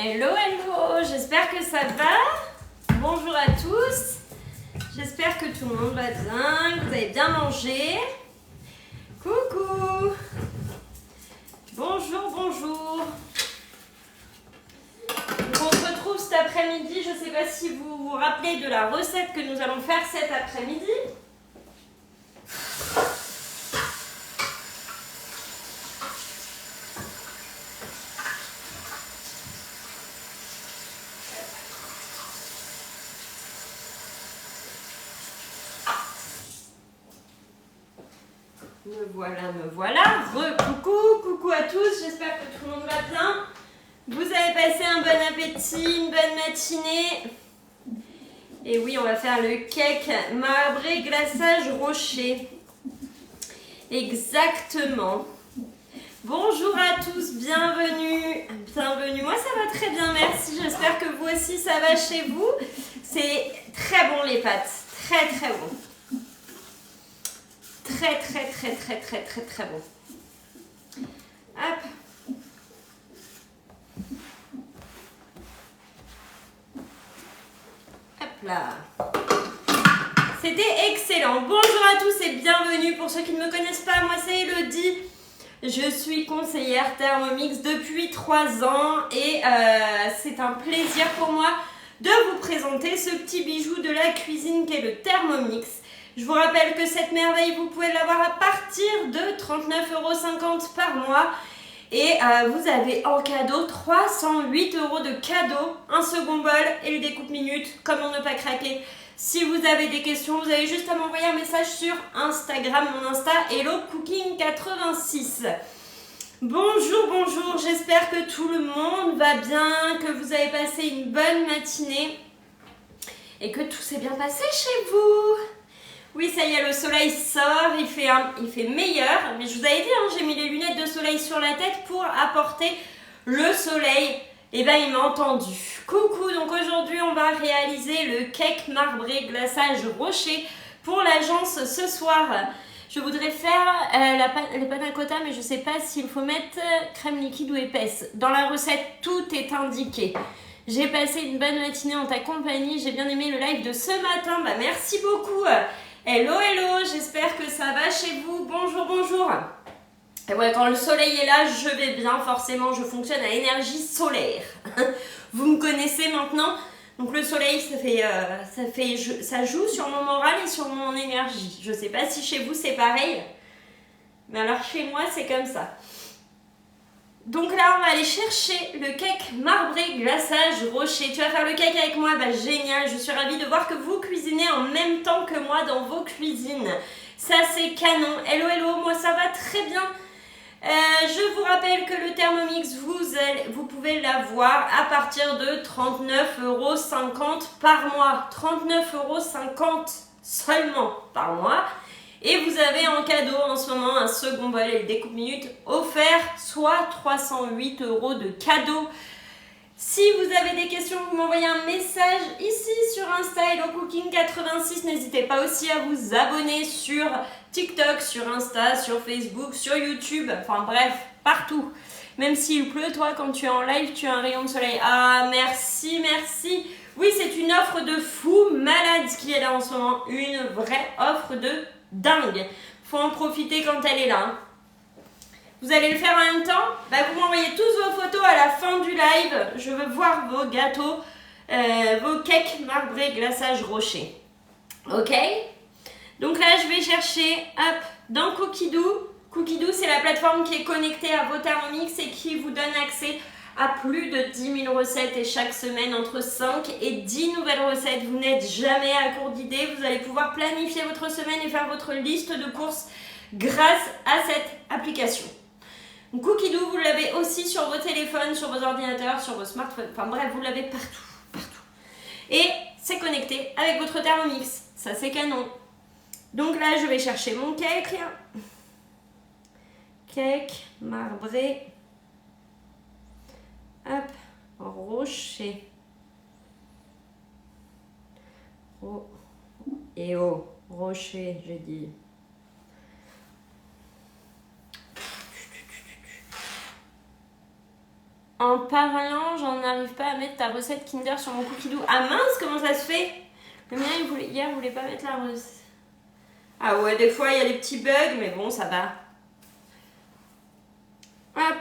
Hello, hello, j'espère que ça va. Bonjour à tous. J'espère que tout le monde va bien, que vous avez bien mangé. Coucou. Bonjour, bonjour. Donc on se retrouve cet après-midi. Je ne sais pas si vous vous rappelez de la recette que nous allons faire cet après-midi. Me voilà. Coucou à tous, j'espère que tout le monde va bien. Vous avez passé un bon appétit, une bonne matinée. Et oui, on va faire le cake marbré glaçage rocher. Exactement. Bonjour à tous, bienvenue. Moi ça va très bien, merci. J'espère que vous aussi ça va chez vous. C'est très bon les pâtes, très bon. Très bon. Hop. Hop là. C'était excellent. Bonjour à tous et bienvenue. Pour ceux qui ne me connaissent pas, moi c'est Elodie. Je suis conseillère Thermomix depuis 3 ans et c'est un plaisir pour moi de vous présenter ce petit bijou de la cuisine qu'est le Thermomix. Je vous rappelle que cette merveille, vous pouvez l'avoir à partir de 39,50 € par mois. Et vous avez en cadeau 308 € de cadeau, un second bol et le découpe minute, comment ne pas craquer. Si vous avez des questions, vous avez juste à m'envoyer un message sur Instagram, mon Insta, HelloCooking86. Bonjour, j'espère que tout le monde va bien, que vous avez passé une bonne matinée et que tout s'est bien passé chez vous. Oui, ça y est, le soleil sort, il fait meilleur, mais je vous avais dit, j'ai mis les lunettes de soleil sur la tête pour apporter le soleil. Et ben, il m'a entendu. Coucou, donc aujourd'hui, on va réaliser le cake marbré glaçage rocher pour l'agence ce soir. Je voudrais faire les panna cotta, mais je ne sais pas s'il faut mettre crème liquide ou épaisse. Dans la recette, tout est indiqué. J'ai passé une bonne matinée en ta compagnie, j'ai bien aimé le live de ce matin, bah merci beaucoup. Hello, j'espère que ça va chez vous. Bonjour. Et ouais, quand le soleil est là, je vais bien, forcément, je fonctionne à énergie solaire. Vous me connaissez maintenant. Donc le soleil, ça joue sur mon moral et sur mon énergie. Je sais pas si chez vous c'est pareil, mais alors chez moi c'est comme ça. Donc là, on va aller chercher le cake marbré glaçage rocher. Tu vas faire le cake avec moi? Bah génial, je suis ravie de voir que vous cuisinez en même temps que moi dans vos cuisines. Ça c'est canon. Hello, moi ça va très bien. Je vous rappelle que le Thermomix, vous pouvez l'avoir à partir de 39,50 € par mois. 39,50 € seulement par mois. Et vous avez en cadeau en ce moment un second bol et le découpe minute offert, soit 308 € de cadeau. Si vous avez des questions, vous m'envoyez un message ici sur Insta HelloCooking86. N'hésitez pas aussi à vous abonner sur TikTok, sur Insta, sur Facebook, sur YouTube. Enfin bref, partout. Même s'il pleut, toi, quand tu es en live, tu as un rayon de soleil. Ah, merci. Oui, c'est une offre de fou malade qui est là en ce moment. Une vraie offre de dingue. Faut en profiter quand elle est là. Vous allez le faire en même temps? Vous m'envoyez tous vos photos à la fin du live. Je veux voir vos gâteaux, vos cakes marbrés glaçage rocher. Ok? Donc là, je vais chercher, dans Cookidoo. Cookidoo, c'est la plateforme qui est connectée à vos Thermomix et qui vous donne accès à plus de 10 000 recettes et chaque semaine entre 5 et 10 nouvelles recettes. Vous n'êtes jamais à court d'idées. Vous allez pouvoir planifier votre semaine et faire votre liste de courses grâce à cette application. Donc Cookidoo, vous l'avez aussi sur vos téléphones, sur vos ordinateurs, sur vos smartphones. Enfin bref, vous l'avez partout. Et c'est connecté avec votre Thermomix. Ça, c'est canon. Donc là, je vais chercher mon cake. Cake marbré. Rocher. Rocher, j'ai dit. En parlant, j'en arrive pas à mettre ta recette Kinder sur mon cookie doux. Ah mince, comment ça se fait? Le mien, hier, il voulait pas mettre la recette. Ah ouais, des fois, il y a des petits bugs, mais bon, ça va. Hop.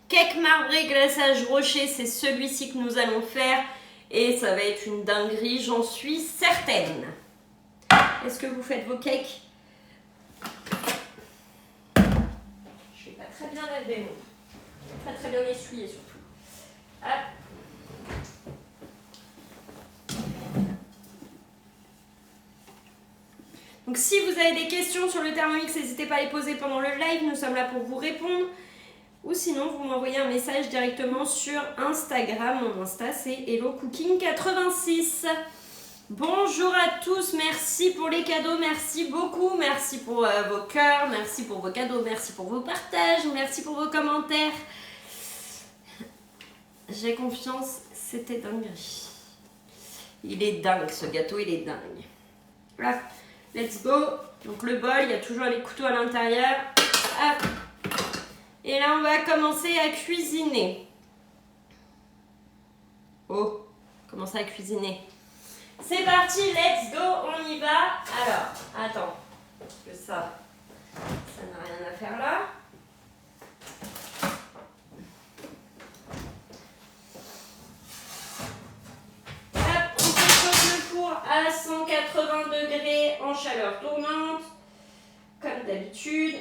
Cake marbré glaçage rocher, c'est celui-ci que nous allons faire. Et ça va être une dinguerie, j'en suis certaine. Est-ce que vous faites vos cakes? Je vais pas très bien laver, non. Pas très bien essuyer surtout. Hop. Donc si vous avez des questions sur le Thermomix, n'hésitez pas à les poser pendant le live, nous sommes là pour vous répondre. Ou sinon, vous m'envoyez un message directement sur Instagram. Mon Insta, c'est HelloCooking86. Bonjour à tous, merci pour les cadeaux, merci beaucoup, merci pour vos cœurs, merci pour vos cadeaux, merci pour vos partages, merci pour vos commentaires. J'ai confiance, c'était dinguerie. Il est dingue ce gâteau, il est dingue. Voilà, let's go. Donc le bol, il y a toujours les couteaux à l'intérieur. Hop. Et là, on va commencer à cuisiner. Oh, commencer à cuisiner. C'est parti, let's go, on y va. Alors, attends, parce que ça n'a rien à faire là. Hop, on chauffe le four à 180 degrés en chaleur tournante, comme d'habitude.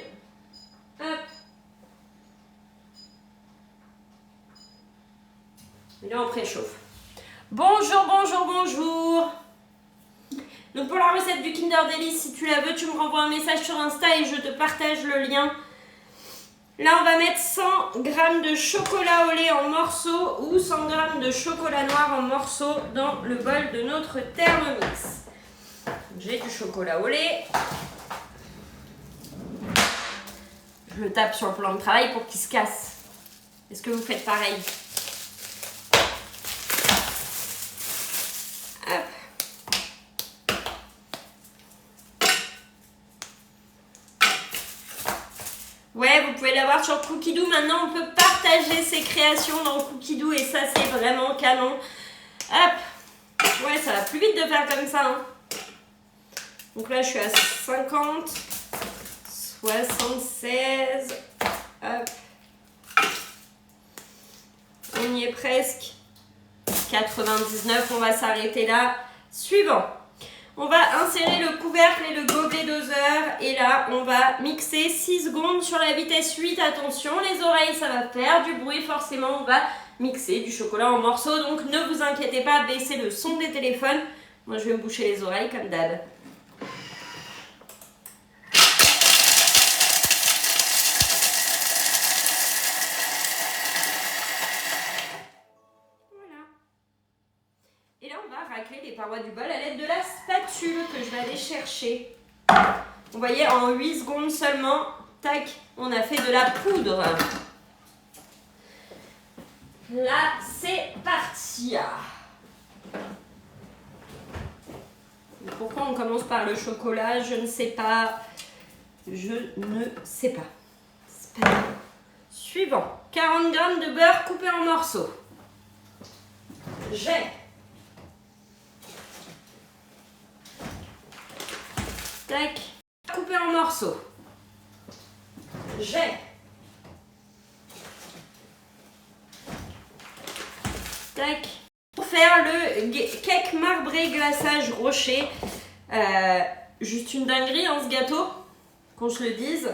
Hop. Et là, on préchauffe. Bonjour, bonjour, bonjour. Donc pour la recette du Kinder Delice, si tu la veux, tu me renvoies un message sur Insta et je te partage le lien. Là, on va mettre 100 g de chocolat au lait en morceaux ou 100 g de chocolat noir en morceaux dans le bol de notre Thermomix. J'ai du chocolat au lait. Je le tape sur le plan de travail pour qu'il se casse. Est-ce que vous faites pareil? Hop. Ouais, vous pouvez l'avoir sur Cookie Doux. Maintenant, on peut partager ses créations dans Cookie Doux et ça, c'est vraiment canon. Hop. Ouais, ça va plus vite de faire comme ça. Hein. Donc là, je suis à 50, 76. Hop. On y est presque. 99, on va s'arrêter là. Suivant. On va insérer le couvercle et le gobelet doseur. Et là, on va mixer 6 secondes sur la vitesse 8. Attention, les oreilles, ça va faire du bruit. Forcément, on va mixer du chocolat en morceaux. Donc, ne vous inquiétez pas, baissez le son des téléphones. Moi, je vais me boucher les oreilles comme d'hab. Les parois du bol à l'aide de la spatule que je vais aller chercher. Vous voyez, en 8 secondes seulement, tac, on a fait de la poudre. Là, c'est parti. Pourquoi on commence par le chocolat? Je ne sais pas. Je ne sais pas. C'est pas grave. Suivant. 40 g de beurre coupé en morceaux. J'ai tac, coupé en morceaux. J'ai tac. Pour faire le cake marbré glaçage rocher, juste une dinguerie hein, ce gâteau, qu'on se le dise.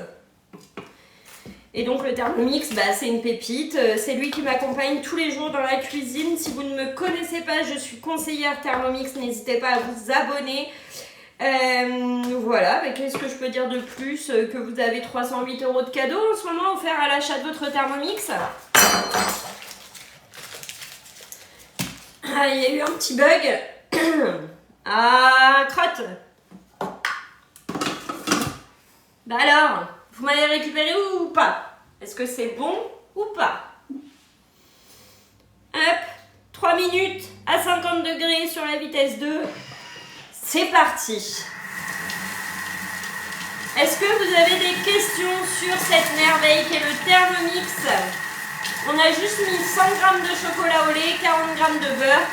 Et donc le Thermomix, bah, c'est une pépite, c'est lui qui m'accompagne tous les jours dans la cuisine. Si vous ne me connaissez pas, je suis conseillère Thermomix, n'hésitez pas à vous abonner. Voilà, qu'est-ce que je peux dire de plus que vous avez 308 € de cadeaux en ce moment offerts à l'achat de votre Thermomix. Ah, il y a eu un petit bug. Ah, crotte. Bah alors, vous m'avez récupéré ou pas? Est-ce que c'est bon ou pas? Hop, 3 minutes à 50 degrés sur la vitesse 2. C'est parti. Est-ce que vous avez des questions sur cette merveille qu'est le Thermomix? On a juste mis 100 g de chocolat au lait, 40 g de beurre.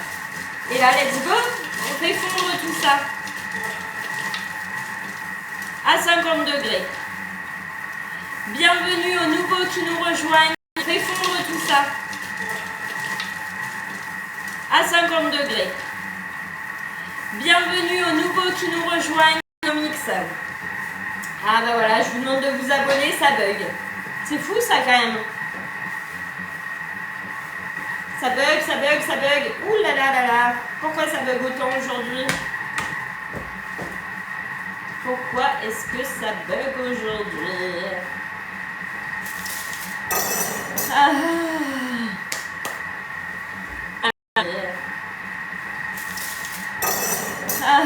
Et là, let's go. On fait fondre tout ça à 50 degrés. Bienvenue aux nouveaux qui nous rejoignent. On fait fondre tout ça à 50 degrés. Bienvenue aux nouveaux qui nous rejoignent au mix. Ah bah voilà, je vous demande de vous abonner, ça bug. C'est fou ça quand même. Ça bug, ça bug, ça bug. Ouh là là là là. Pourquoi ça bug autant aujourd'hui? Pourquoi est-ce que ça bug aujourd'hui? Ah. Ah.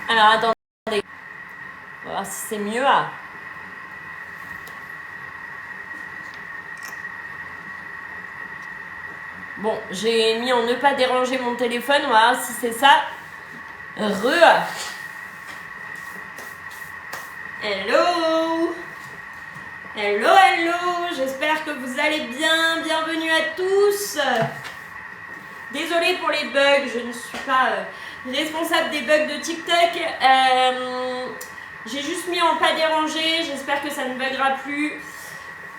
Alors attendez. On va voir si c'est mieux. Bon, j'ai mis en ne pas déranger mon téléphone. On va voir si c'est ça. Hello. Hello, hello. J'espère que vous allez bien. Bienvenue à tous. Désolée pour les bugs. Je ne suis pas responsable des bugs de TikTok. J'ai juste mis en pas déranger. J'espère que ça ne buggera plus.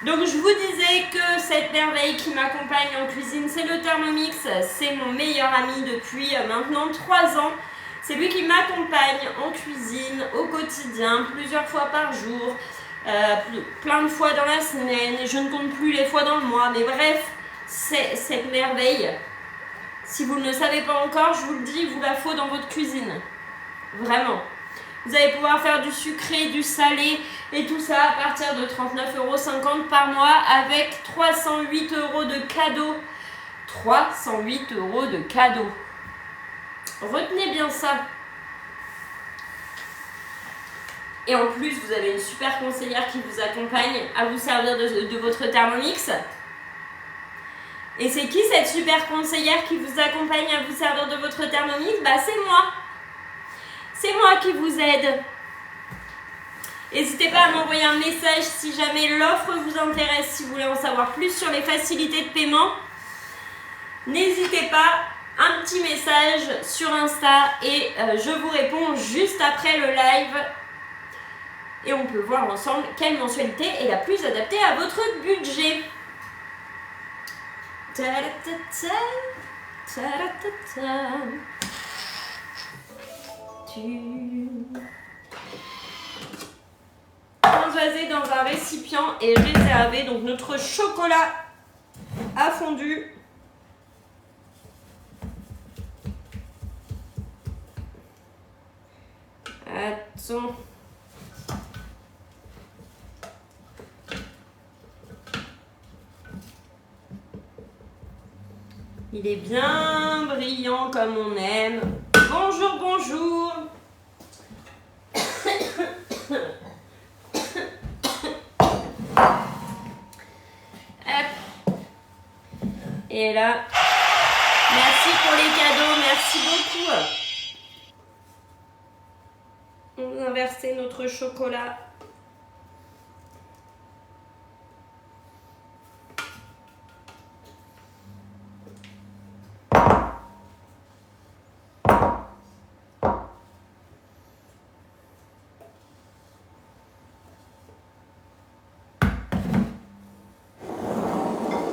Donc je vous disais que cette merveille qui m'accompagne en cuisine, c'est le Thermomix. C'est mon meilleur ami depuis maintenant 3 ans. C'est lui qui m'accompagne en cuisine au quotidien, plusieurs fois par jour, plein de fois dans la semaine, et je ne compte plus les fois dans le mois. Mais bref, c'est cette merveille. Si vous ne le savez pas encore, je vous le dis, il vous la faut dans votre cuisine. Vraiment. Vous allez pouvoir faire du sucré, du salé et tout ça à partir de 39,50 € par mois avec 308 € de cadeaux. 308 € de cadeaux. Retenez bien ça. Et en plus, vous avez une super conseillère qui vous accompagne à vous servir de votre Thermomix. Et c'est qui cette super conseillère qui vous accompagne à vous servir de votre Thermomix? Bah c'est moi. C'est moi qui vous aide. N'hésitez pas à m'envoyer un message si jamais l'offre vous intéresse, si vous voulez en savoir plus sur les facilités de paiement. N'hésitez pas, un petit message sur Insta et je vous réponds juste après le live. Et on peut voir ensemble quelle mensualité est la plus adaptée à votre budget. Ta-da-ta-ta, ta-da-ta-ta. Transvaser dans un récipient et réserver. Donc notre chocolat a fondu. Attends. Il est bien brillant comme on aime. Bonjour, bonjour. Et là, merci pour les cadeaux, merci beaucoup. On va inverser notre chocolat.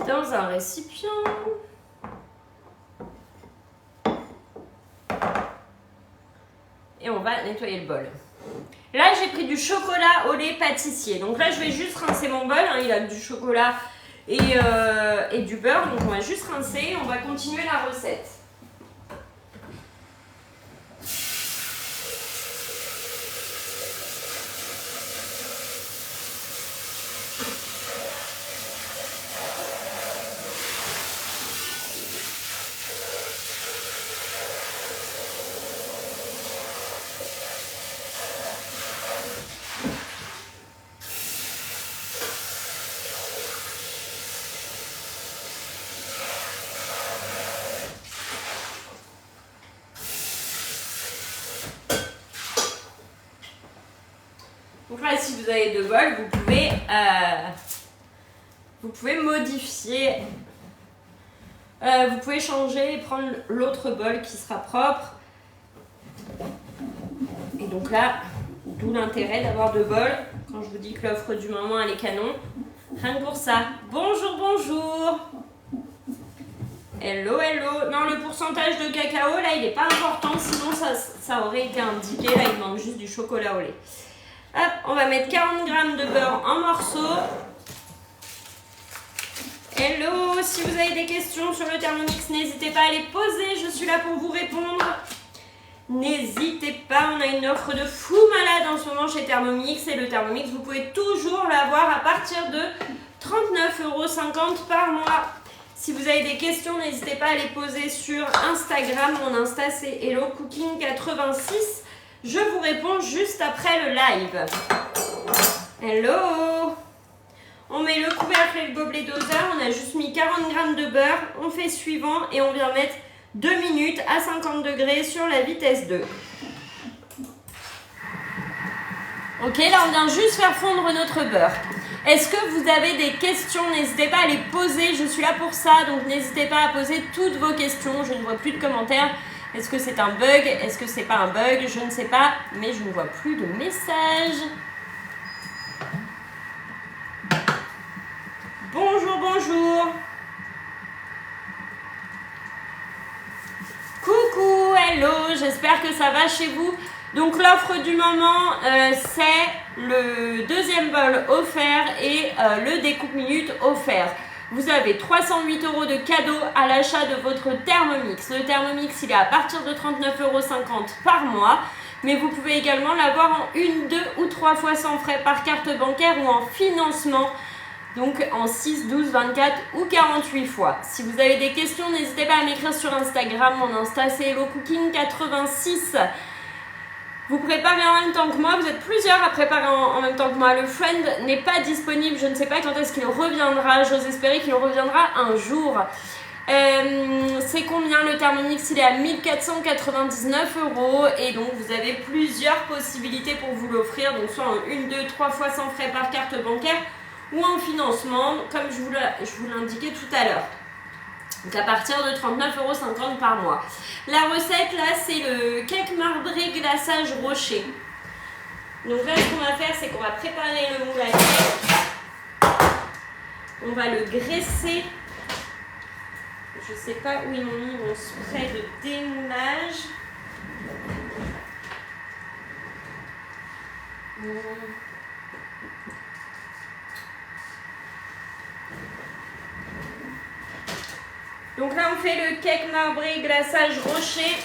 Dans un récipient. Et on va nettoyer le bol. Là, j'ai pris du chocolat au lait pâtissier. Donc là, je vais juste rincer mon bol. Il a du chocolat et du beurre. Donc on va juste rincer. On va continuer la recette. Donc là, si vous avez 2 bols, vous pouvez vous pouvez modifier. Vous pouvez changer et prendre l'autre bol qui sera propre. Et donc là, d'où l'intérêt d'avoir 2 bols. Quand je vous dis que l'offre du moment, elle est canon. Rien que pour ça. Bonjour, bonjour. Hello, hello. Non, le pourcentage de cacao, là, il n'est pas important. Sinon, ça aurait été indiqué. Là, il manque juste du chocolat au lait. Hop, on va mettre 40 g de beurre en morceaux. Hello, si vous avez des questions sur le Thermomix, n'hésitez pas à les poser. Je suis là pour vous répondre. N'hésitez pas, on a une offre de fou malade en ce moment chez Thermomix. Et le Thermomix, vous pouvez toujours l'avoir à partir de 39,50 € par mois. Si vous avez des questions, n'hésitez pas à les poser sur Instagram. Mon Insta, c'est HelloCooking86. Je vous réponds juste après le live. Hello! On met le couvercle et le gobelet doseur. On a juste mis 40 g de beurre. On fait suivant et on vient mettre 2 minutes à 50 degrés sur la vitesse 2. Ok, là on vient juste faire fondre notre beurre. Est-ce que vous avez des questions? N'hésitez pas à les poser, je suis là pour ça, donc n'hésitez pas à poser toutes vos questions. Je ne vois plus de commentaires. Est-ce que c'est un bug? Est-ce que c'est pas un bug? Je ne sais pas, mais je ne vois plus de messages. Bonjour, bonjour. Coucou, hello, j'espère que ça va chez vous. Donc l'offre du moment, c'est le 2e bol offert et le découpe minute offert. Vous avez 308 € de cadeau à l'achat de votre Thermomix. Le Thermomix, il est à partir de 39,50 € par mois. Mais vous pouvez également l'avoir en 1, 2 ou 3 fois sans frais par carte bancaire ou en financement. Donc en 6, 12, 24 ou 48 fois. Si vous avez des questions, n'hésitez pas à m'écrire sur Instagram. Mon Insta, c'est HelloCooking86. Vous préparez en même temps que moi. Vous êtes plusieurs à préparer en même temps que moi. Le friend n'est pas disponible. Je ne sais pas quand est-ce qu'il reviendra. J'ose espérer qu'il reviendra un jour. C'est combien le Thermomix? Il est à 1499 € et donc vous avez plusieurs possibilités pour vous l'offrir. Donc soit en 1, 2, 3 fois sans frais par carte bancaire ou en financement, comme je vous l'indiquais tout à l'heure. Donc à partir de 39,50 € par mois. La recette là, c'est le cake marbré glaçage rocher. Donc là, ce qu'on va faire, c'est qu'on va préparer le moule à cake. On va le graisser. Je ne sais pas où ils m'ont mis mon spray de démoulage. Donc là, on fait le cake marbré glaçage rocher.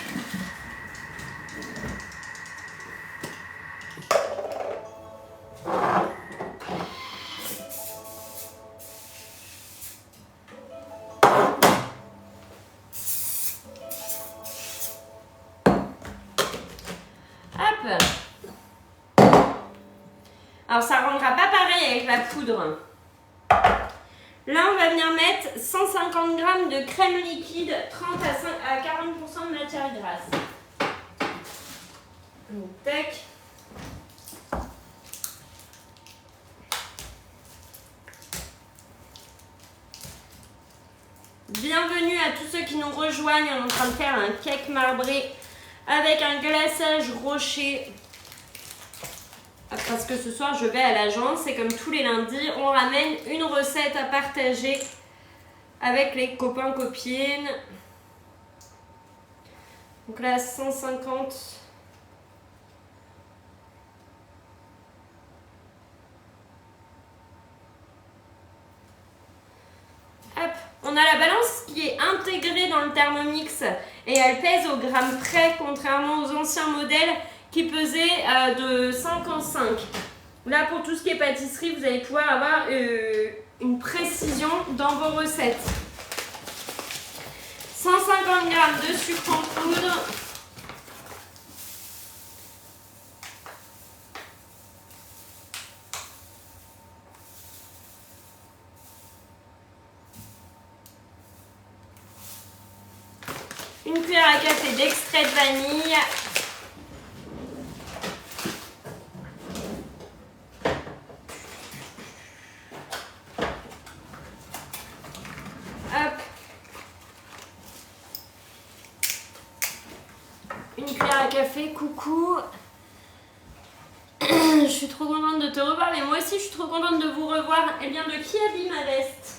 Hop. Alors, ça ne rendra pas pareil avec la poudre. Là, on va venir mettre 150 g de crème liquide, 30 à 40% de matière grasse. Donc, tac. Bienvenue à tous ceux qui nous rejoignent. On est en train de faire un cake marbré avec un glaçage rocher. Parce que ce soir, je vais à l'agence et comme tous les lundis, on ramène une recette à partager avec les copains, copines. Donc là, 150. Hop, on a la balance qui est intégrée dans le Thermomix et elle pèse au gramme près, contrairement aux anciens modèles qui pesaient de 5 en 5. Là, pour tout ce qui est pâtisserie, vous allez pouvoir avoir une précision dans vos recettes. 150 g de sucre en poudre. Une cuillère à café d'extrait de vanille. café, coucou. Je suis trop contente de te revoir, mais moi aussi je suis trop contente de vous revoir. Eh bien, de qui habille ma veste?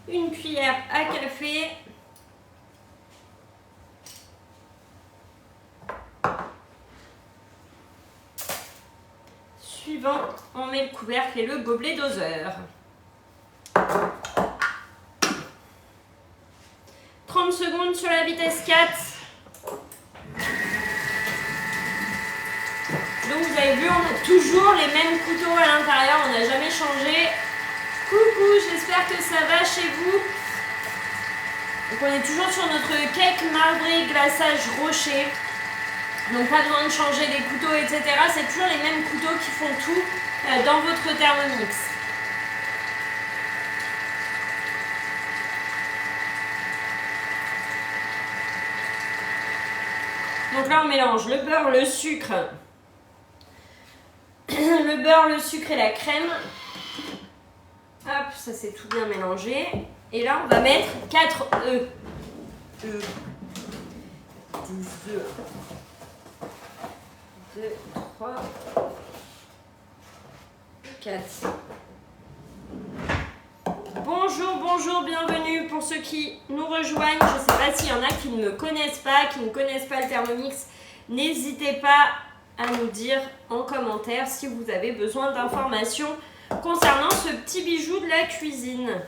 Une cuillère à café. Suivant, on met le couvercle et le gobelet doseur. 30 secondes sur la vitesse 4. Donc vous avez vu, on a toujours les mêmes couteaux à l'intérieur, on n'a jamais changé. Coucou, j'espère que ça va chez vous. Donc on est toujours sur notre cake marbré glaçage rocher. Donc pas besoin de changer des couteaux, etc. C'est toujours les mêmes couteaux qui font tout dans votre Thermomix. Donc là on mélange le beurre, le sucre. Le beurre, le sucre et la crème. Hop, ça c'est tout bien mélangé. Et là on va mettre 4 œufs. Des œufs. 2, 3, 4. Bonjour, bonjour, bienvenue pour ceux qui nous rejoignent. Je ne sais pas s'il y en a qui ne me connaissent pas, qui ne connaissent pas le Thermomix. N'hésitez pas à nous dire en commentaire si vous avez besoin d'informations concernant ce petit bijou de la cuisine.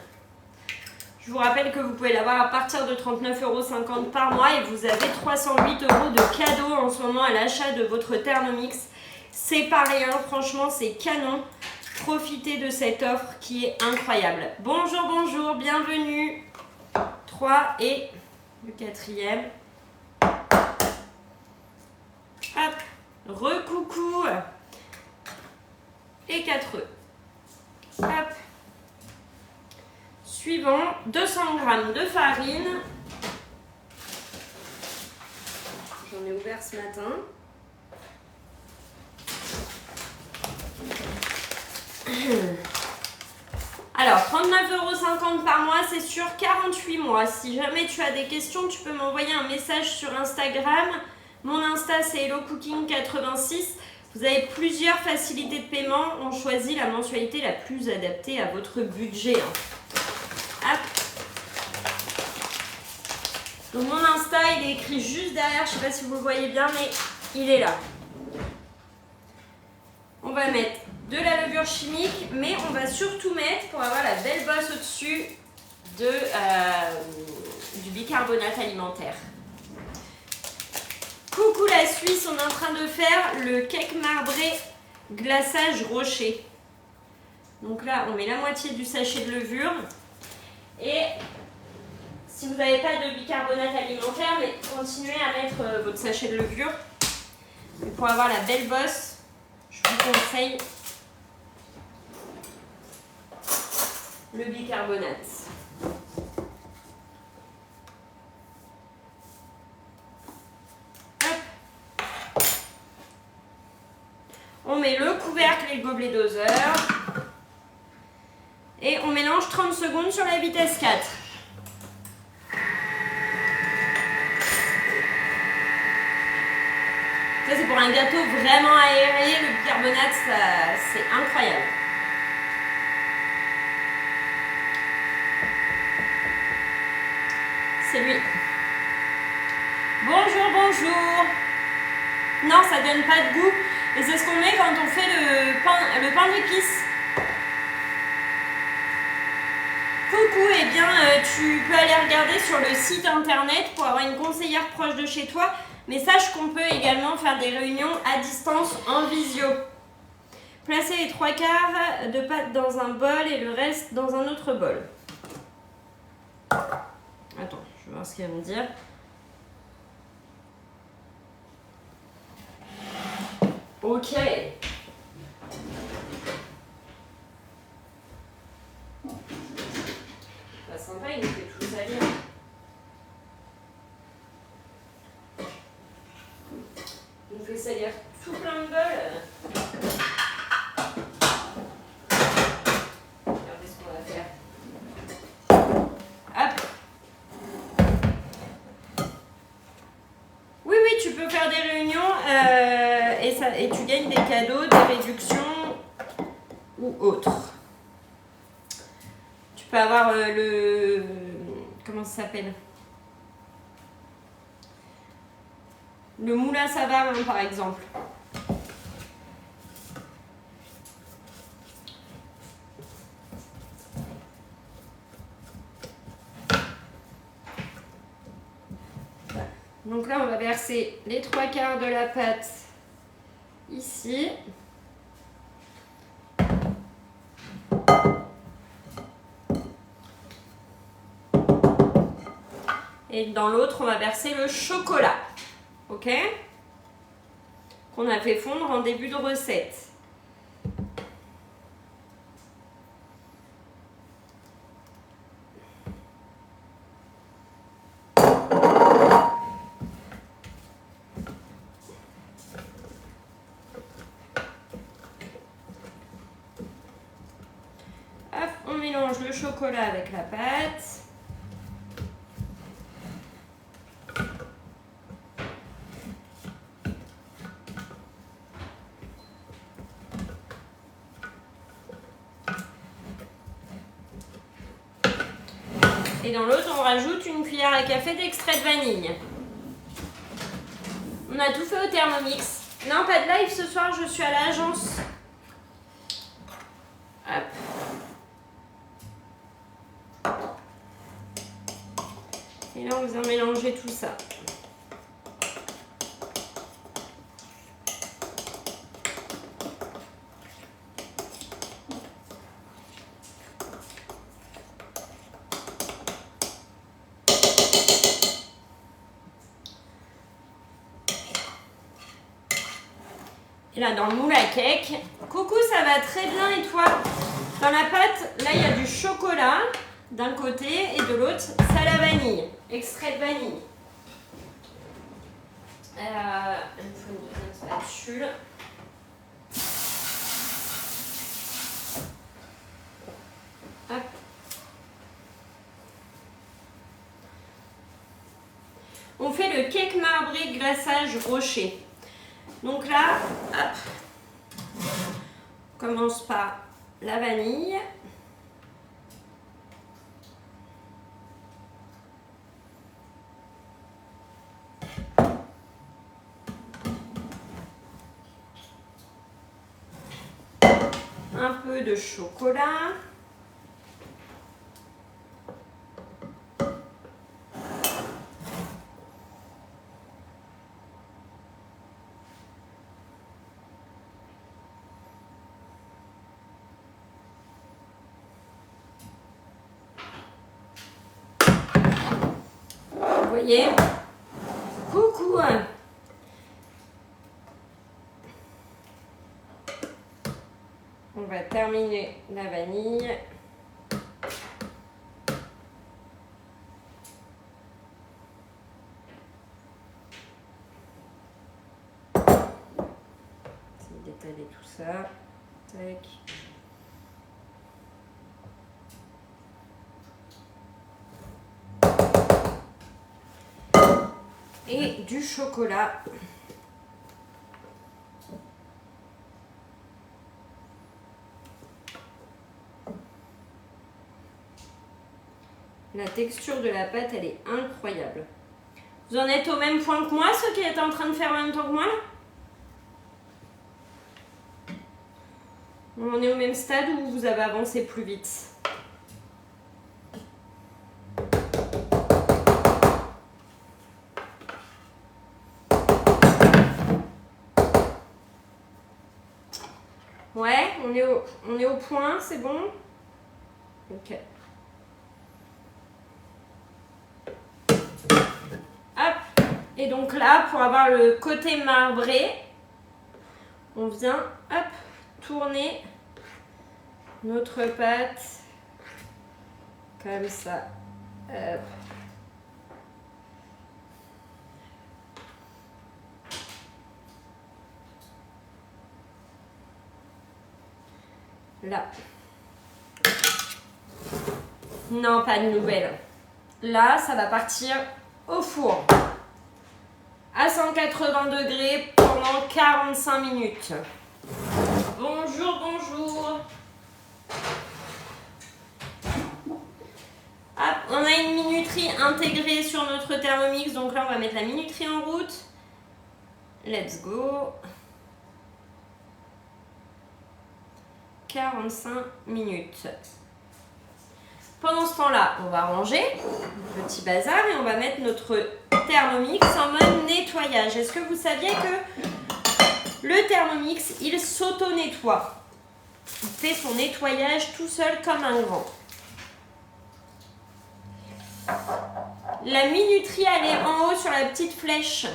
Je vous rappelle que vous pouvez l'avoir à partir de 39,50 € par mois et vous avez 308 € de cadeaux en ce moment à l'achat de votre Thermomix. C'est pas rien, franchement c'est canon. Profitez de cette offre qui est incroyable. Bonjour, bonjour, bienvenue. 3 et le 4e. Hop, recoucou. Et 4 œufs. Hop. Suivant, 200 g de farine. J'en ai ouvert ce matin. Alors, 39,50 € par mois, c'est sur 48 mois. Si jamais tu as des questions, tu peux m'envoyer un message sur Instagram. Mon Insta, c'est HelloCooking86. Vous avez plusieurs facilités de paiement. On choisit la mensualité la plus adaptée à votre budget. Hop. Donc mon Insta, il est écrit juste derrière. Je ne sais pas si vous le voyez bien, mais il est là. On va mettre de la levure chimique, mais on va surtout mettre, pour avoir la belle bosse au-dessus, du bicarbonate alimentaire. Coucou la Suisse, on est en train de faire le cake marbré glaçage rocher. Donc là, on met la moitié du sachet de levure. Et si vous n'avez pas de bicarbonate alimentaire, mais continuez à mettre votre sachet de levure. Et pour avoir la belle bosse, je vous conseille le bicarbonate. Hop. On met le couvercle et le gobelet doseur. Et on mélange 30 secondes sur la vitesse 4. Ça c'est pour un gâteau vraiment aéré, le bicarbonate, c'est incroyable. C'est lui. Bonjour, bonjour. Non, ça donne pas de goût. Et c'est ce qu'on met quand on fait le pain d'épices. Coucou, eh bien tu peux aller regarder sur le site internet pour avoir une conseillère proche de chez toi. Mais sache qu'on peut également faire des réunions à distance en visio. Placez les 3/4 de pâte dans un bol et le reste dans un autre bol. Attends, je vais voir ce qu'elle va me dire. Ok. Pas sympa, il nous fait tout salir. Il nous fait salir tout plein de bols. Regardez ce qu'on va faire. Hop. peux faire des réunions et tu gagnes des cadeaux, des réductions ou autres. Tu peux avoir le... Comment ça s'appelle? Le moule à savane, hein, par exemple. Donc là, on va verser les 3/4 de la pâte ici. Et dans l'autre, on va verser le chocolat. Ok? Qu'on a fait fondre en début de recette. Hop, on mélange le chocolat avec la pâte. Et dans l'autre, on rajoute une cuillère à café d'extrait de vanille. On a tout fait au Thermomix. Non, pas de live ce soir, je suis à l'agence. Hop. Et là, on vient mélanger tout ça. Et là, dans le moule à cake, coucou, ça va très bien et toi? Dans la pâte, là, il y a du chocolat d'un côté et de l'autre, c'est la vanille, extrait de vanille. Il me faut une deuxième spatule. Hop. On fait le cake marbré glaçage rocher. Donc là, hop, on commence par la vanille. Un peu de chocolat. Vous voyez? Coucou! On va terminer la vanille. D'étaler tout ça. Tac. Et du chocolat. La texture de la pâte, elle est incroyable. Vous en êtes au même point que moi, ceux qui étaient en train de faire en même temps que moi là? On est au même stade où vous avez avancé plus vite? Ouais, on est au point, c'est bon? Ok. Hop. Et donc là, pour avoir le côté marbré, on vient, hop, tourner notre pâte comme ça. Hop. Là. Non, pas de nouvelles. Là, ça va partir au four à 100 180 degrés pendant 45 minutes. Bonjour, bonjour. Hop, on a une minuterie intégrée sur notre Thermomix, donc là on va mettre la minuterie en route. Let's go. 45 minutes. Pendant ce temps-là, on va ranger le petit bazar et on va mettre notre Thermomix en mode nettoyage. Est-ce que vous saviez que le Thermomix, il s'auto-nettoie? Il fait son nettoyage tout seul comme un grand. La minuterie, elle est en haut sur la petite flèche.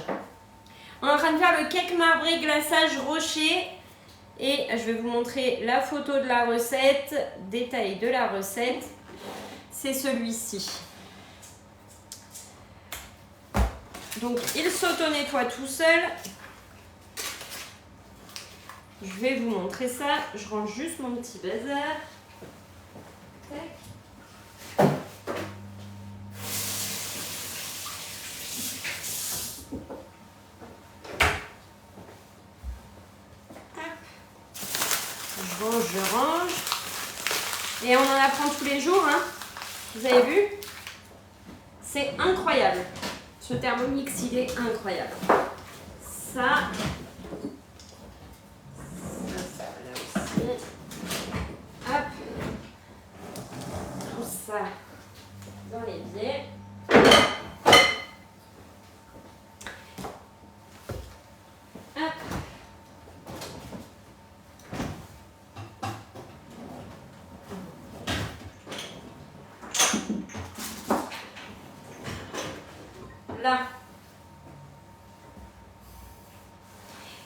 On est en train de faire le cake marbré glaçage rocher. Et je vais vous montrer la photo de la recette, détail de la recette. C'est celui-ci. Donc, il s'auto-nettoie tout seul. Je vais vous montrer ça. Je range juste mon petit bazar. Tac. Je range. Et on en apprend tous les jours, hein. Vous avez vu? C'est incroyable. Ce Thermomix, il est incroyable. Ça là aussi. Hop. Tout ça dans l'évier. Hop. Là.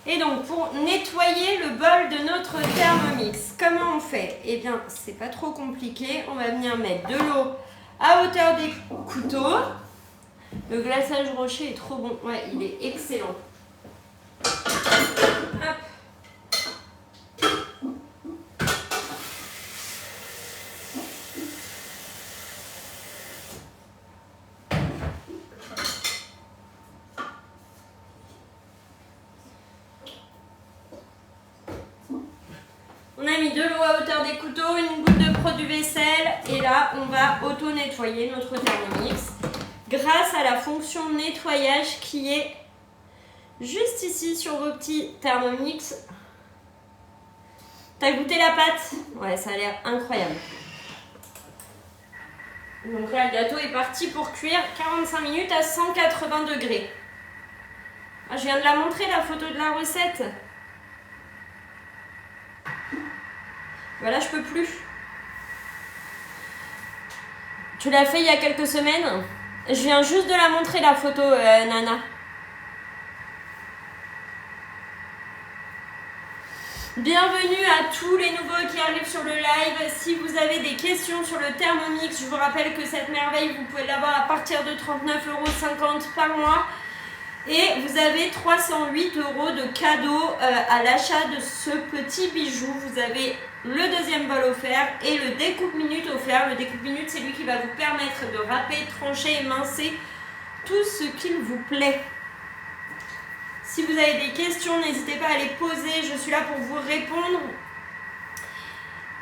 Et donc pour nettoyer le bol de notre Thermomix, comment on fait? Eh bien, c'est pas trop compliqué. On va venir mettre de l'eau à hauteur des couteaux. Le glaçage rocher est trop bon. Ouais, il est excellent. Hop. On a mis de l'eau à hauteur des couteaux, une goutte de produit vaisselle et là on va auto-nettoyer notre Thermomix grâce à la fonction nettoyage qui est juste ici sur vos petits Thermomix. T'as goûté la pâte? Ouais, ça a l'air incroyable. Donc là le gâteau est parti pour cuire 45 minutes à 180 degrés. Ah, je viens de la montrer la photo de la recette. Voilà, je peux plus. Tu l'as fait il y a quelques semaines. Je viens juste de la montrer la photo, Nana. Bienvenue à tous les nouveaux qui arrivent sur le live. Si vous avez des questions sur le Thermomix, je vous rappelle que cette merveille, vous pouvez l'avoir à partir de 39,50 € par mois. Et vous avez 308 € de cadeau à l'achat de ce petit bijou. Vous avez le deuxième bol offert et le découpe-minute offert. Le découpe-minute, c'est lui qui va vous permettre de râper, trancher, émincer tout ce qu'il vous plaît. Si vous avez des questions, n'hésitez pas à les poser. Je suis là pour vous répondre.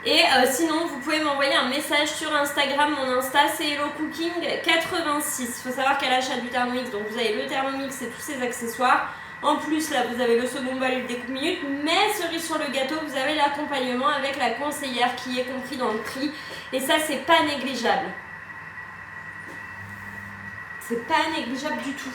Et sinon, vous pouvez m'envoyer un message sur Instagram. Mon Insta, c'est HelloCooking86. Il faut savoir qu'à l'achat du Thermomix, donc vous avez le Thermomix et tous ses accessoires. En plus, là, vous avez le second bol et le découpe-minute. Mais cerise sur le gâteau, vous avez l'accompagnement avec la conseillère qui est compris dans le prix. Et ça, c'est pas négligeable. C'est pas négligeable du tout.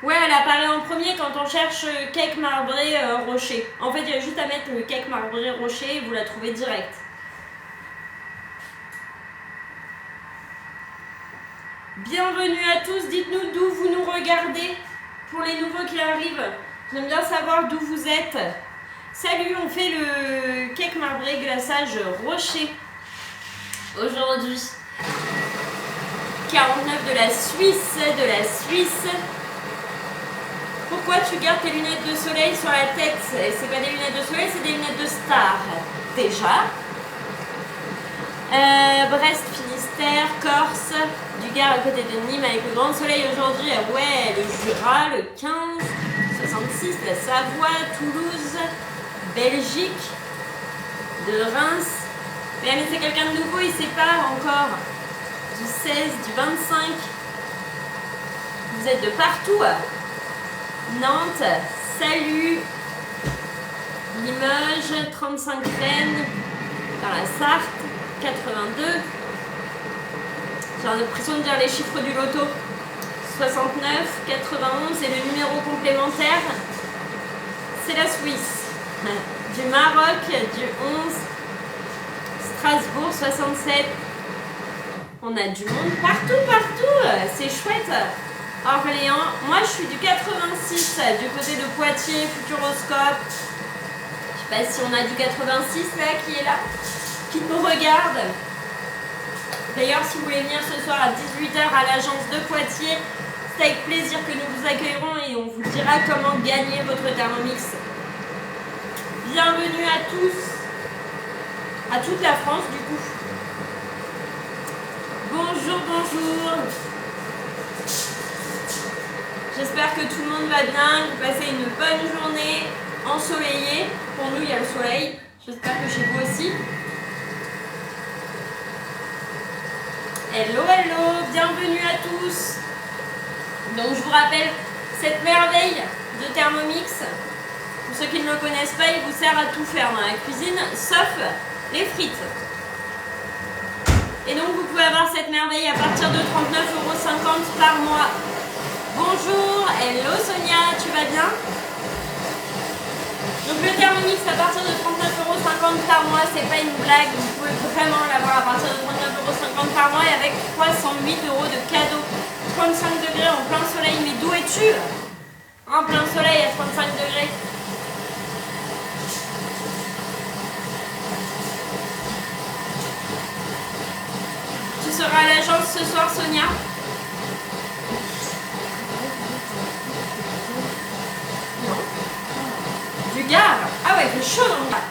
Ouais, elle apparaît en premier quand on cherche cake marbré rocher. En fait, il y a juste à mettre le cake marbré rocher et vous la trouvez direct. Bienvenue à tous, dites-nous d'où vous nous regardez. Pour les nouveaux qui arrivent, j'aime bien savoir d'où vous êtes. Salut, on fait le cake marbré glaçage rocher. Aujourd'hui, 49 de la Suisse. Pourquoi tu gardes tes lunettes de soleil sur la tête? C'est pas des lunettes de soleil, c'est des lunettes de star. Déjà. Brest, Finistère, Corse, du Gard à côté de Nîmes avec le grand soleil aujourd'hui. Ouais, le Jura, le 15, 66, la Savoie, Toulouse, Belgique, de Reims. Mais c'est quelqu'un de nouveau, il sépare encore du 16, du 25. Vous êtes de partout. Nantes, salut. Limoges, 35 Rennes, dans la Sarthe, 82. J'ai l'impression de dire les chiffres du loto. 69, 91 et le numéro complémentaire, c'est la Suisse. Du Maroc, du 11, Strasbourg, 67. On a du monde partout, c'est chouette. Orléans, moi je suis du 86, du côté de Poitiers, Futuroscope. Je sais pas si on a du 86 là, qui est là, qui nous regarde. D'ailleurs, si vous voulez venir ce soir à 18h à l'agence de Poitiers, c'est avec plaisir que nous vous accueillerons et on vous dira comment gagner votre Thermomix. Bienvenue à tous, à toute la France du coup. Bonjour, bonjour. J'espère que tout le monde va bien, que vous passez une bonne journée ensoleillée. Pour nous, il y a le soleil. J'espère que chez vous aussi. Hello, hello, bienvenue à tous. Donc je vous rappelle cette merveille de Thermomix. Pour ceux qui ne le connaissent pas, il vous sert à tout faire dans la cuisine, sauf les frites. Et donc vous pouvez avoir cette merveille à partir de 39,50 € par mois. Bonjour, hello Sonia, tu vas bien? Donc le Thermomix à partir de 39,50 € par mois, c'est pas une blague, vous pouvez vraiment l'avoir à partir de 39,50 € par mois et avec 308 € de cadeaux. 35 degrés en plein soleil, mais d'où es-tu? En plein soleil à 35 degrés. Tu seras à l'agence ce soir, Sonia? Non. Du Gard? Ah ouais, il fait chaud dans le Gard.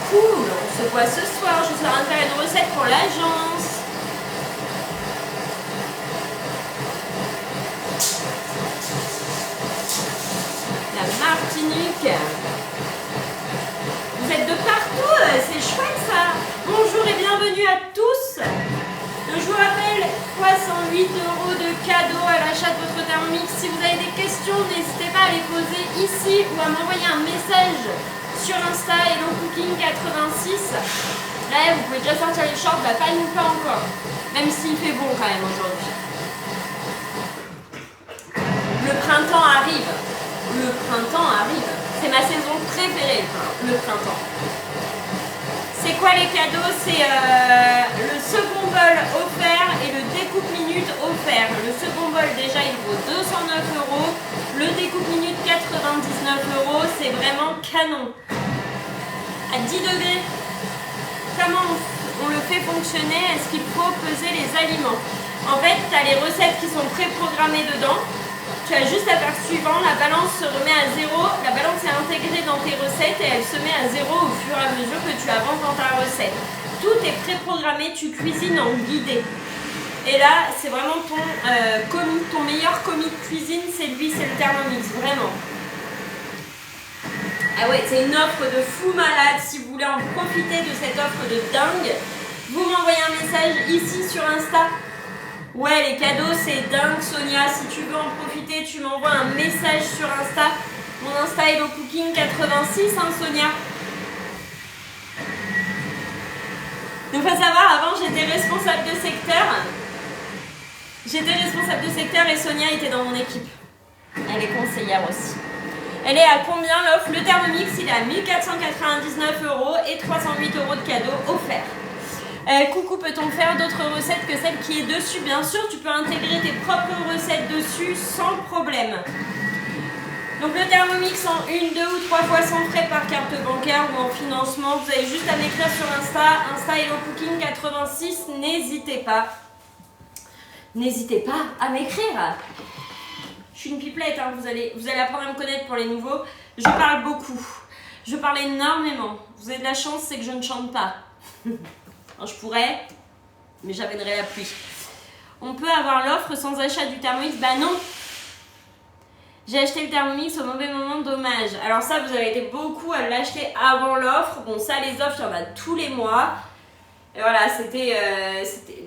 Cool, on se voit ce soir, je serai en train de faire une recette pour l'agence. La Martinique. Vous êtes de partout, c'est chouette ça. Bonjour et bienvenue à tous. Donc, je vous rappelle, 308 € de cadeaux à l'achat de votre Thermomix. Si vous avez des questions, n'hésitez pas à les poser ici ou à m'envoyer un message sur Insta Hello Cooking 86. Là, vous pouvez déjà sortir les shorts, bah pas nous, pas encore. Même s'il fait bon quand même aujourd'hui. Le printemps arrive. Le printemps arrive. C'est ma saison préférée, le printemps. C'est quoi les cadeaux? C'est le second bol offert et le découpe minute offert. Le second bol déjà il vaut 209 €. Le découpe minute 99 €. C'est vraiment canon. À 10 degrés, comment on le fait fonctionner? Est-ce qu'il faut peser les aliments? En fait, tu as les recettes qui sont préprogrammées dedans. Tu as juste à faire suivant, la balance se remet à 0, la balance est intégrée dans tes recettes et elle se met à 0 au fur et à mesure que tu avances dans ta recette. Tout est préprogrammé, tu cuisines en guidé. Et là, c'est vraiment ton meilleur commis de cuisine, c'est lui, c'est le Thermomix, vraiment. Ah ouais, c'est une offre de fou malade, si vous voulez en profiter de cette offre de dingue, vous m'envoyez un message ici sur Insta. Ouais, les cadeaux, c'est dingue, Sonia. Si tu veux en profiter, tu m'envoies un message sur Insta. Mon Insta Hello Cooking 86, hein, Sonia. Donc, faut savoir, avant, j'étais responsable de secteur. J'étais responsable de secteur et Sonia était dans mon équipe. Elle est conseillère aussi. Elle est à combien l'offre? Le Thermomix, il est à 1499 € et 308 € de cadeaux offerts. Coucou, peut-on faire d'autres recettes que celle qui est dessus? Bien sûr, tu peux intégrer tes propres recettes dessus sans problème. Donc le Thermomix en 1, 2 ou 3 fois sans frais par carte bancaire ou en financement. Vous avez juste à m'écrire sur Insta Hello Cooking 86. N'hésitez pas à m'écrire. Je suis une pipelette, hein. Vous allez apprendre à me connaître pour les nouveaux. Je parle beaucoup. Je parle énormément. Vous avez de la chance, c'est que je ne chante pas. Alors, je pourrais, Mais j'amènerai la pluie. On peut avoir l'offre sans achat du Thermomix? Bah non. J'ai acheté le Thermomix au mauvais moment, dommage. Alors ça, vous avez été beaucoup à l'acheter avant l'offre. Bon, ça, les offres, il y en a tous les mois. Et voilà,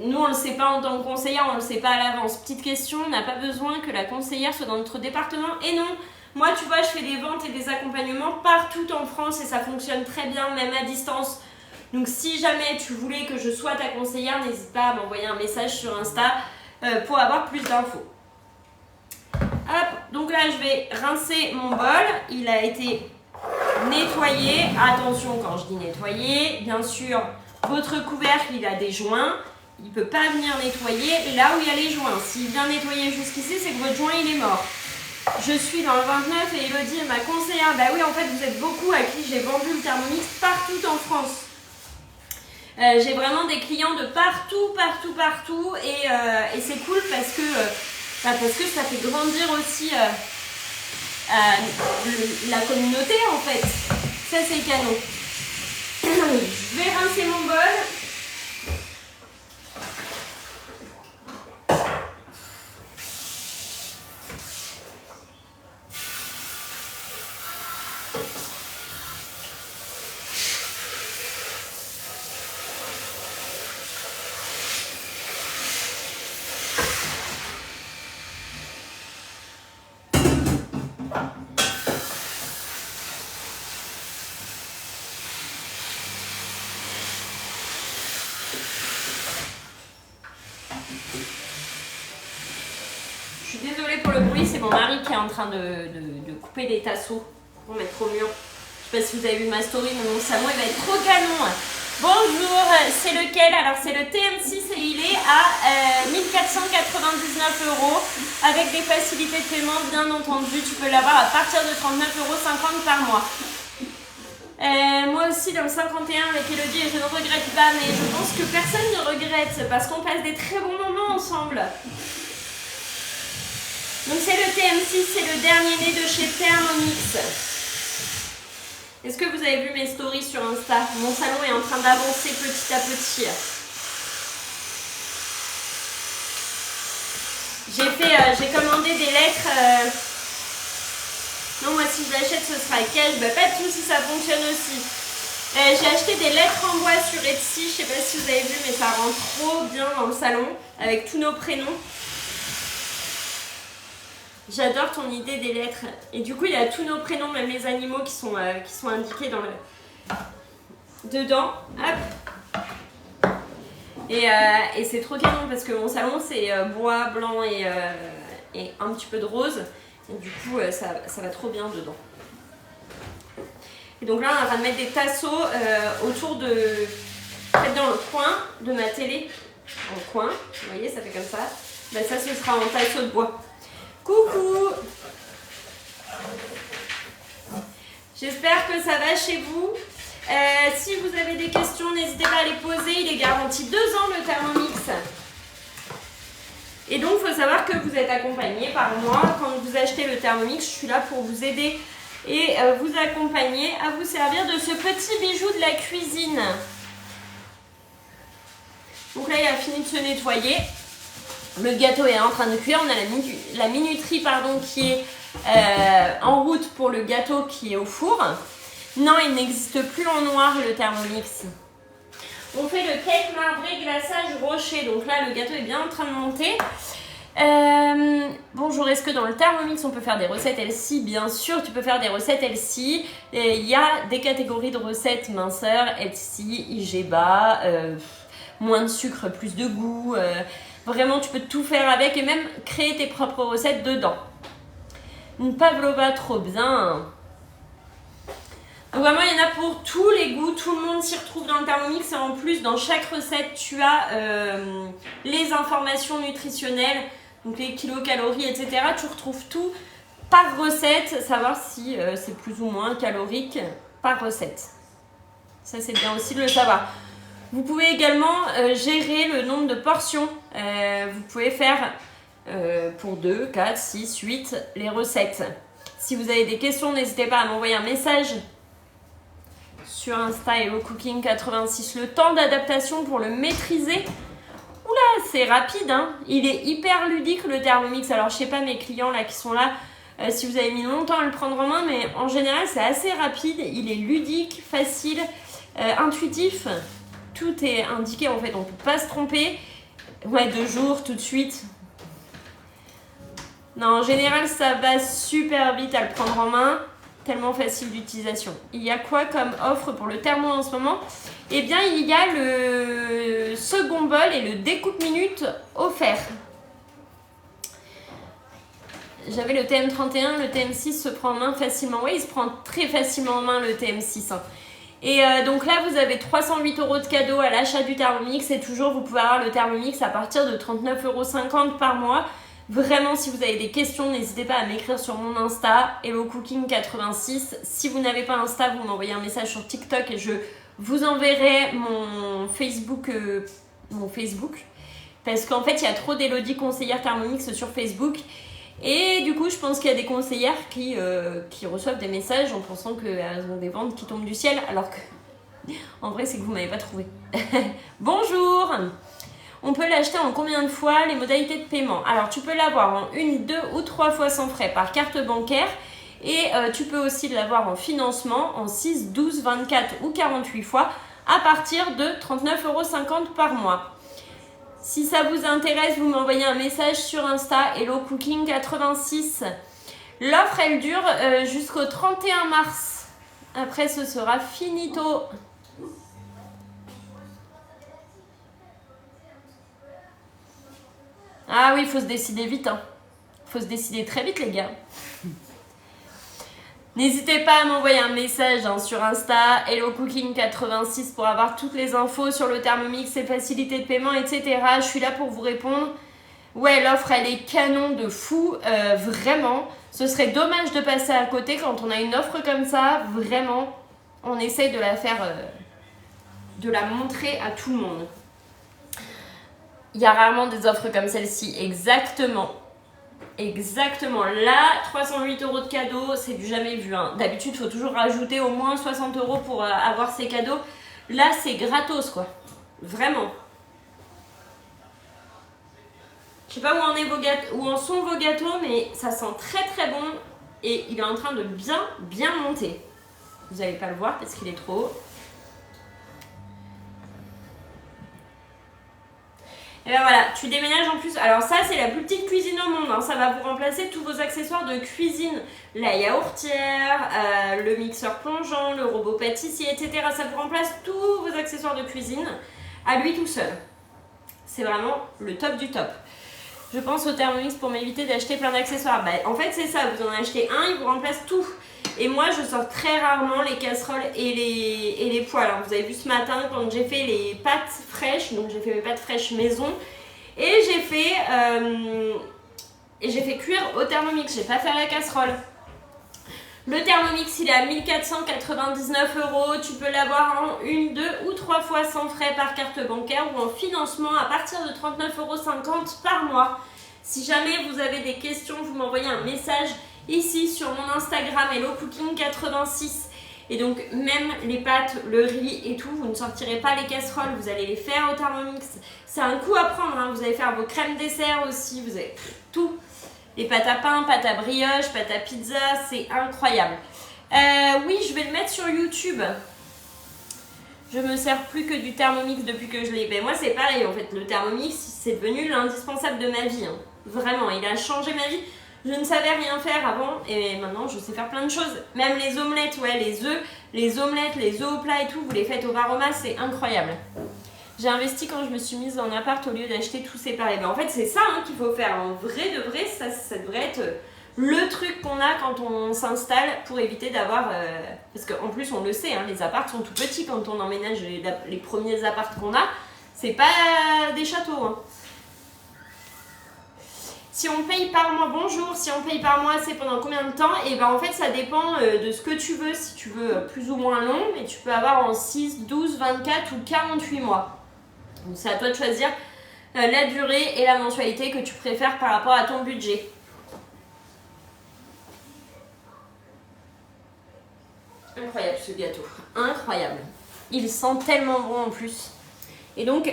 nous, on ne le sait pas en tant que conseillère, on ne le sait pas à l'avance. Petite question, on n'a pas besoin que la conseillère soit dans notre département. Et non, moi, tu vois, je fais des ventes et des accompagnements partout en France et ça fonctionne très bien, même à distance. Donc, si jamais tu voulais que je sois ta conseillère, n'hésite pas à m'envoyer un message sur Insta pour avoir plus d'infos. Hop, donc là je vais rincer mon bol, il a été nettoyé, attention quand je dis nettoyer, bien sûr votre couvercle il a des joints, il ne peut pas venir nettoyer là où il y a les joints, s'il vient nettoyer jusqu'ici c'est que votre joint il est mort. Je suis dans le 29 et Elodie est ma conseillère, bah oui en fait vous êtes beaucoup à qui j'ai vendu le Thermomix partout en France. J'ai vraiment des clients de partout et c'est cool parce que ça fait grandir aussi la communauté en fait. Ça c'est canon. Je vais rincer mon bol. C'est mon mari qui est en train de couper des tasseaux pour mettre au mur. Je sais pas si vous avez vu ma story, mais mon salon il va être trop canon. Bonjour, c'est lequel? Alors c'est le TM6 et il est à 1499 € avec des facilités de paiement bien entendu. Tu peux l'avoir à partir de 39,50 € par mois. Moi aussi dans le 51 avec Elodie et je ne regrette pas, mais je pense que personne ne regrette parce qu'on passe des très bons moments ensemble. Donc c'est le TM6, c'est le dernier né de chez Thermomix. Est-ce que vous avez vu mes stories sur Insta? Mon salon est en train d'avancer petit à petit. J'ai commandé des lettres. Non, moi si je l'achète ce sera cash. Bah, pas de soucis, ça fonctionne aussi. J'ai acheté des lettres en bois sur Etsy. Je sais pas si vous avez vu, mais ça rend trop bien dans le salon avec tous nos prénoms. J'adore ton idée des lettres. Et du coup, il y a tous nos prénoms, même les animaux qui sont indiqués dans dedans. Hop. Et c'est trop canon parce que mon salon, c'est bois, blanc et un petit peu de rose. Et du coup, ça va trop bien dedans. Et donc là, on va mettre des tasseaux autour de... Peut-être dans le coin de ma télé. En coin. Vous voyez, ça fait comme ça. Ben, ça, ce sera en tasseau de bois. Coucou! J'espère que ça va chez vous. Si vous avez des questions, n'hésitez pas à les poser. Il est garanti 2 ans le Thermomix. Et donc, il faut savoir que vous êtes accompagné par moi. Quand vous achetez le Thermomix, je suis là pour vous aider et vous accompagner à vous servir de ce petit bijou de la cuisine. Donc là, il a fini de se nettoyer. Le gâteau est en train de cuire. On a la minuterie qui est en route pour le gâteau qui est au four. Non, il n'existe plus en noir le Thermomix. On fait le cake marbré glaçage rocher. Donc là, le gâteau est bien en train de monter. Bonjour, est-ce que dans le Thermomix, on peut faire des recettes healthy? Bien sûr, tu peux faire des recettes healthy. Il y a des catégories de recettes minceur, healthy, IG bas, moins de sucre, plus de goût. Vraiment, tu peux tout faire avec et même créer tes propres recettes dedans. Une pavlova, trop bien. Donc vraiment, il y en a pour tous les goûts. Tout le monde s'y retrouve dans le Thermomix. Et en plus, dans chaque recette, tu as les informations nutritionnelles, donc les kilocalories, etc. Tu retrouves tout par recette, savoir si c'est plus ou moins calorique par recette. Ça, c'est bien aussi de le savoir. Vous pouvez également gérer le nombre de portions. Vous pouvez faire pour 2, 4, 6, 8 les recettes. Si vous avez des questions, n'hésitez pas à m'envoyer un message sur Insta HelloCooking86. Le temps d'adaptation pour le maîtriser, Oula, c'est rapide, hein. Il est hyper ludique le Thermomix. Alors, je sais pas mes clients là qui sont là, si vous avez mis longtemps à le prendre en main, mais en général, c'est assez rapide. Il est ludique, facile, intuitif. Tout est indiqué en fait, on peut pas se tromper. Ouais, 2 jours, tout de suite. Non, en général, ça va super vite à le prendre en main. Tellement facile d'utilisation. Il y a quoi comme offre pour le thermo en ce moment? Eh bien, il y a le second bol et le découpe minute offert. J'avais le TM31, le TM6 se prend en main facilement. Oui, il se prend très facilement en main le TM6. Hein. Et donc là, vous avez 308 € de cadeau à l'achat du Thermomix. Et toujours, vous pouvez avoir le Thermomix à partir de 39,50 € par mois. Vraiment, si vous avez des questions, n'hésitez pas à m'écrire sur mon Insta, HelloCooking86. Si vous n'avez pas Insta, vous m'envoyez un message sur TikTok et je vous enverrai mon Facebook. Parce qu'en fait, il y a trop d'Elodie conseillères Thermomix sur Facebook. Et du coup, je pense qu'il y a des conseillères qui reçoivent des messages en pensant qu'elles ont des ventes qui tombent du ciel. Alors que, en vrai, c'est que vous ne m'avez pas trouvé. Bonjour! On peut l'acheter en combien de fois? Les modalités de paiement. Alors, tu peux l'avoir en 1, 2 ou 3 fois sans frais par carte bancaire. Et tu peux aussi l'avoir en financement en 6, 12, 24 ou 48 fois à partir de 39,50 € par mois. Si ça vous intéresse, vous m'envoyez un message sur Insta, HelloCooking86. L'offre, elle dure jusqu'au 31 mars. Après, ce sera finito. Ah oui, il faut se décider vite. Hein. Faut se décider très vite, les gars. N'hésitez pas à m'envoyer un message sur Insta, HelloCooking86 pour avoir toutes les infos sur le Thermomix, ses facilités de paiement, etc. Je suis là pour vous répondre. Ouais, l'offre, elle est canon de fou. Vraiment, ce serait dommage de passer à côté quand on a une offre comme ça. Vraiment, on essaye de la faire, de la montrer à tout le monde. Il y a rarement des offres comme celle-ci, exactement. Exactement. Là, 308 € de cadeaux, c'est du jamais vu. Hein. D'habitude, il faut toujours rajouter au moins 60 € pour avoir ces cadeaux. Là, c'est gratos, quoi. Vraiment. Je sais pas où en sont vos gâteaux, mais ça sent très très bon. Et il est en train de bien monter. Vous n'allez pas le voir parce qu'il est trop haut. Et ben voilà, tu déménages en plus. Alors ça, c'est la plus petite cuisine au monde. Hein. Ça va vous remplacer tous vos accessoires de cuisine. La yaourtière, le mixeur plongeant, le robot pâtissier, etc. Ça vous remplace tous vos accessoires de cuisine à lui tout seul. C'est vraiment le top du top. Je pense au Thermomix pour m'éviter d'acheter plein d'accessoires. Bah, en fait, c'est ça. Vous en achetez un, il vous remplace tout. Et moi, je sors très rarement les casseroles et les poêles. Alors, vous avez vu ce matin quand j'ai fait les pâtes fraîches. Donc, j'ai fait mes pâtes fraîches maison. Et j'ai fait cuire au Thermomix. J'ai pas fait à la casserole. Le Thermomix, il est à 1499 €. Tu peux l'avoir en 1, 2 ou 3 fois sans frais par carte bancaire ou en financement à partir de 39,50 € par mois. Si jamais vous avez des questions, vous m'envoyez un message ici sur mon Instagram HelloCooking86. Et donc même les pâtes, le riz et tout, vous ne sortirez pas les casseroles, vous allez les faire au Thermomix. C'est un coup à prendre, hein. Vous allez faire vos crèmes dessert aussi, vous avez tout. Les pâtes à pain, pâtes à brioche, pâtes à pizza, c'est incroyable. Oui, je vais le mettre sur YouTube. Je me sers plus que du Thermomix depuis que je l'ai. Ben moi c'est pareil en fait, le Thermomix c'est devenu l'indispensable de ma vie. Hein. Vraiment, il a changé ma vie. Je ne savais rien faire avant et maintenant je sais faire plein de choses. Même les omelettes, ouais, les omelettes, les œufs au plat et tout, vous les faites au Varoma, c'est incroyable. J'ai investi quand je me suis mise en appart au lieu d'acheter tout séparé. Ben en fait, c'est ça hein, qu'il faut faire. En vrai de vrai, ça devrait être le truc qu'on a quand on s'installe pour éviter d'avoir... parce qu'en plus, on le sait, hein, les apparts sont tout petits quand on emménage les premiers apparts qu'on a. C'est pas des châteaux. Hein. Si on paye par mois, bonjour, si on paye par mois, c'est pendant combien de temps? Et ben en fait, ça dépend de ce que tu veux. Si tu veux plus ou moins long, mais tu peux avoir en 6, 12, 24 ou 48 mois. Donc c'est à toi de choisir la durée et la mensualité que tu préfères par rapport à ton budget. Incroyable ce gâteau, incroyable. Il sent tellement bon en plus. Et donc,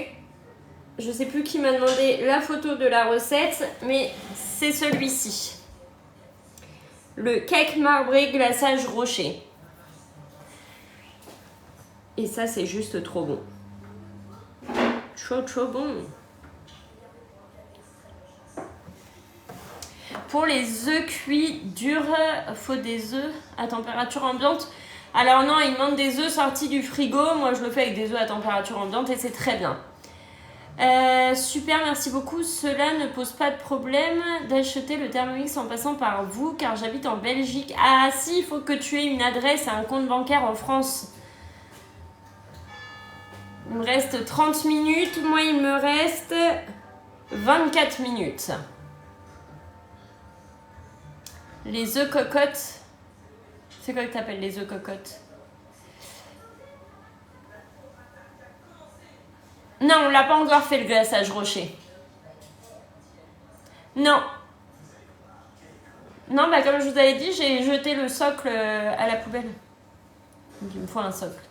Je sais plus qui m'a demandé la photo de la recette, mais c'est celui-ci. Le cake marbré glaçage rocher. Et ça, c'est juste trop bon. Trop bon. Pour les œufs cuits durs, faut des œufs à température ambiante. Alors non, ils demandent des œufs sortis du frigo. Moi, je le fais avec des œufs à température ambiante et c'est très bien. Super, merci beaucoup. Cela ne pose pas de problème d'acheter le Thermomix en passant par vous, car j'habite en Belgique. Ah si, il faut que tu aies une adresse et un compte bancaire en France. Il me reste 30 minutes. Moi, il me reste 24 minutes. Les œufs cocottes. C'est quoi que t'appelles les œufs cocottes? Non, on l'a pas encore fait le glaçage rocher. Non. Non, bah comme je vous avais dit, j'ai jeté le socle à la poubelle. Donc il me faut un socle.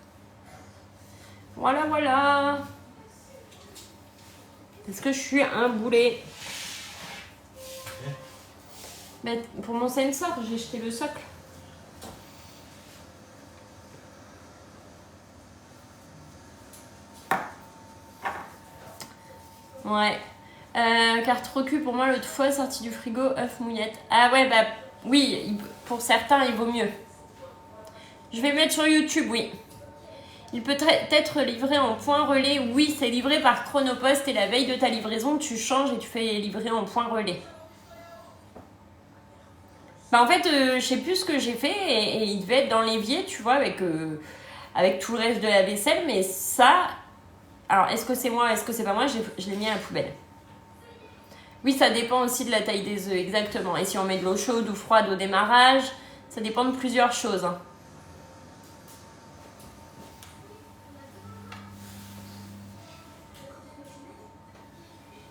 Voilà, voilà. Est-ce que je suis un boulet? Bah, pour mon sensor, j'ai jeté le socle. Ouais. Carte recul pour moi l'autre fois, sortie du frigo, œuf mouillette. Ah ouais, bah oui, pour certains, il vaut mieux. Je vais mettre sur YouTube, oui. Il peut être livré en point relais. Oui, c'est livré par Chronopost et la veille de ta livraison, tu changes et tu fais livrer en point relais. Bah en fait, je sais plus ce que j'ai fait et il devait être dans l'évier, tu vois, avec tout le reste de la vaisselle, mais ça... Alors, est-ce que c'est moi, est-ce que c'est pas moi? Je l'ai mis à la poubelle. Oui, ça dépend aussi de la taille des œufs, exactement. Et si on met de l'eau chaude ou froide au démarrage, ça dépend de plusieurs choses. Hein.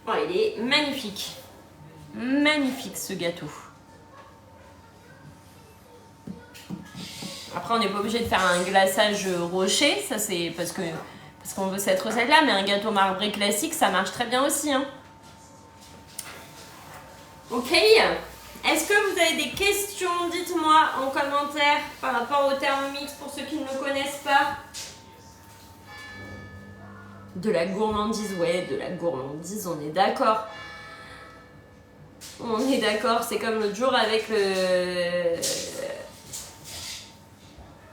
Oh, il est magnifique. Magnifique, ce gâteau. Après, on n'est pas obligé de faire un glaçage rocher. Ça, c'est parce qu'on veut cette recette-là. Mais un gâteau marbré classique, ça marche très bien aussi. Hein. Ok. Est-ce que vous avez des questions? Dites-moi en commentaire par rapport au Thermomix pour ceux qui ne le connaissent pas. De la gourmandise, ouais, de la gourmandise, on est d'accord. On est d'accord, c'est comme l'autre jour avec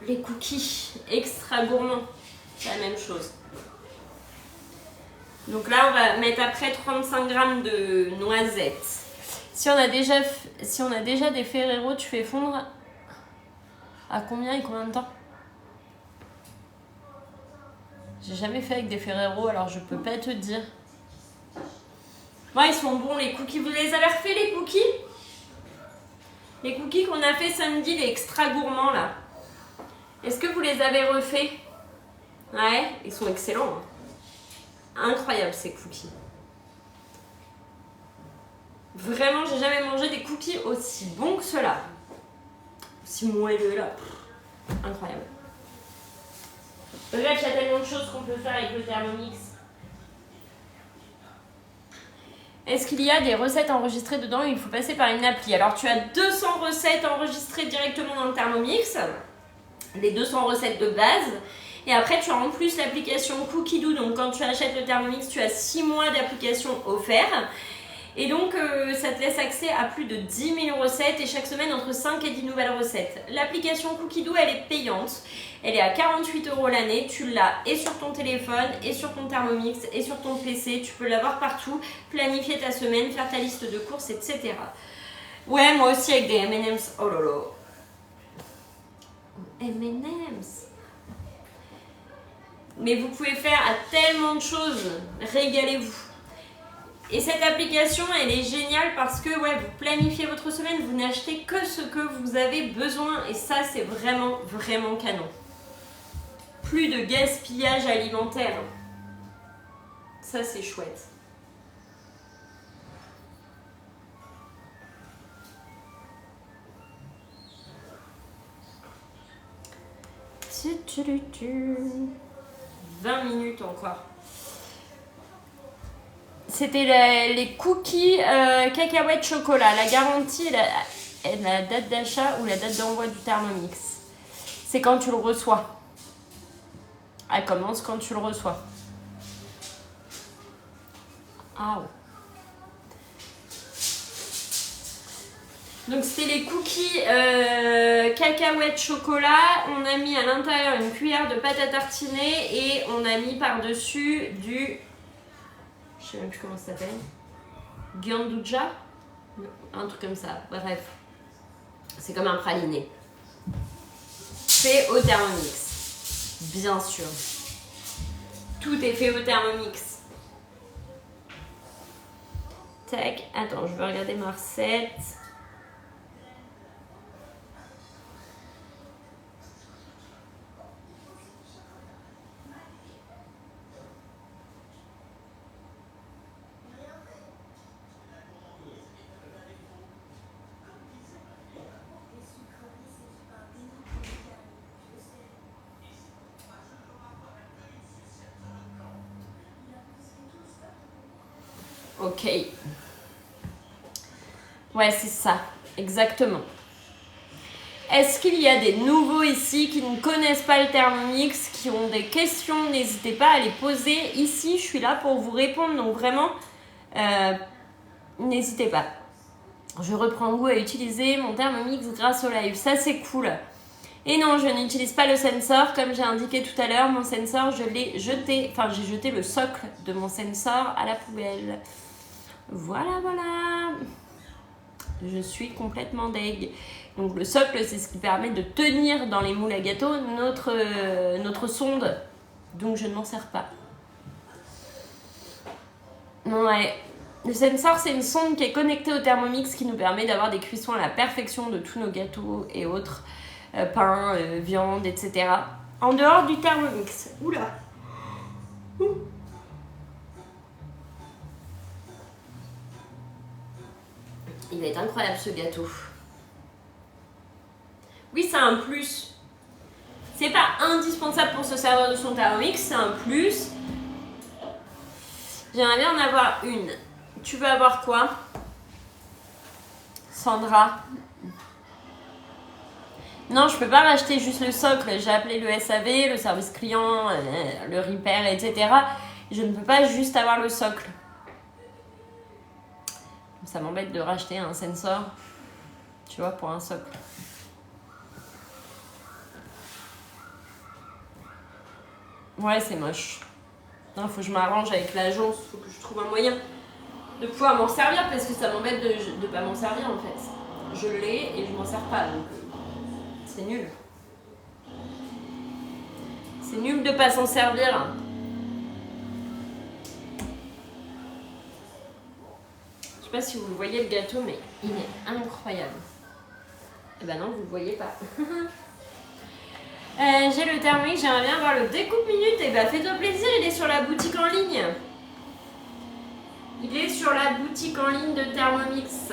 les cookies extra gourmands. C'est la même chose. Donc là, on va mettre après 35 g de noisettes. Si on a déjà des Ferrero, tu fais fondre à combien et combien de temps? J'ai jamais fait avec des Ferrero, alors je peux pas te dire. Bon, ils sont bons les cookies. Vous les avez refait les cookies? Les cookies qu'on a fait samedi, les extra gourmands là. Est-ce que vous les avez refaits? Ouais, ils sont excellents. Hein. Incroyables ces cookies. Vraiment, j'ai jamais mangé des cookies aussi bons que ceux-là. Aussi moelleux là. Incroyable. Bref, il y a tellement de choses qu'on peut faire avec le Thermomix. Est-ce qu'il y a des recettes enregistrées dedans? Il faut passer par une appli. Alors, tu as 200 recettes enregistrées directement dans le Thermomix. Les 200 recettes de base. Et après, tu as en plus l'application Cookidoo. Donc, quand tu achètes le Thermomix, tu as 6 mois d'application offert. Et donc, ça te laisse accès à plus de 10 000 recettes et chaque semaine entre 5 et 10 nouvelles recettes. L'application Cookidoo, elle est payante. Elle est à 48 € l'année. Tu l'as et sur ton téléphone, et sur ton Thermomix, et sur ton PC. Tu peux l'avoir partout, planifier ta semaine, faire ta liste de courses, etc. Ouais, moi aussi avec des M&M's. Oh là là. M&M's. Mais vous pouvez faire à tellement de choses. Régalez-vous. Et cette application, elle est géniale parce que ouais, vous planifiez votre semaine, vous n'achetez que ce que vous avez besoin. Et ça, c'est vraiment, vraiment canon. Plus de gaspillage alimentaire. Ça, c'est chouette. « 20 minutes encore. c'était les cookies cacahuètes chocolat. La garantie est la date d'achat ou la date d'envoi du Thermomix. C'est quand tu le reçois. Elle commence quand tu le reçois. Ah ouais. Donc c'était les cookies cacahuètes chocolat. On a mis à l'intérieur une cuillère de pâte à tartiner et on a mis par-dessus du... Je sais même plus comment ça s'appelle. Gyanduja, un truc comme ça. Bref, c'est comme un praliné. Fait au Thermomix, bien sûr. Tout est fait au Thermomix. Tac, attends, je vais regarder ma recette. Ok. Ouais, c'est ça. Exactement. Est-ce qu'il y a des nouveaux ici qui ne connaissent pas le Thermomix, qui ont des questions? N'hésitez pas à les poser. Ici, je suis là pour vous répondre. Donc vraiment, n'hésitez pas. Je reprends goût à utiliser mon Thermomix grâce au live. Ça, c'est cool. Et non, je n'utilise pas le sensor. Comme j'ai indiqué tout à l'heure, mon sensor, je l'ai jeté. Enfin, j'ai jeté le socle de mon sensor à la poubelle. Voilà, voilà. Je suis complètement deg. Donc le socle, c'est ce qui permet de tenir dans les moules à gâteau notre sonde. Donc je ne m'en sers pas. Ouais. Le sensor, c'est une sonde qui est connectée au Thermomix qui nous permet d'avoir des cuissons à la perfection de tous nos gâteaux et autres. Pain, viande, etc. En dehors du Thermomix. Oula. Il va être incroyable ce gâteau. Oui, c'est un plus. C'est pas indispensable pour se servir de son Thermomix, c'est un plus. J'aimerais bien en avoir une. Tu veux avoir quoi, Sandra? Non, je peux pas racheter juste le socle. J'ai appelé le SAV, le service client, le repair, etc. Je ne peux pas juste avoir le socle. Ça m'embête de racheter un sensor, tu vois, pour un socle. Ouais, c'est moche. Il faut que je m'arrange avec l'agence, il faut que je trouve un moyen de pouvoir m'en servir parce que ça m'embête de pas m'en servir en fait. Je l'ai et je m'en sers pas, donc c'est nul. C'est nul de pas s'en servir. Je sais pas si vous le voyez le gâteau, mais il est incroyable. Eh ben non, vous le voyez pas. J'ai le Thermomix, j'aimerais bien avoir le découpe minute. Et ben fais-toi plaisir, il est sur la boutique en ligne. Il est sur la boutique en ligne de Thermomix.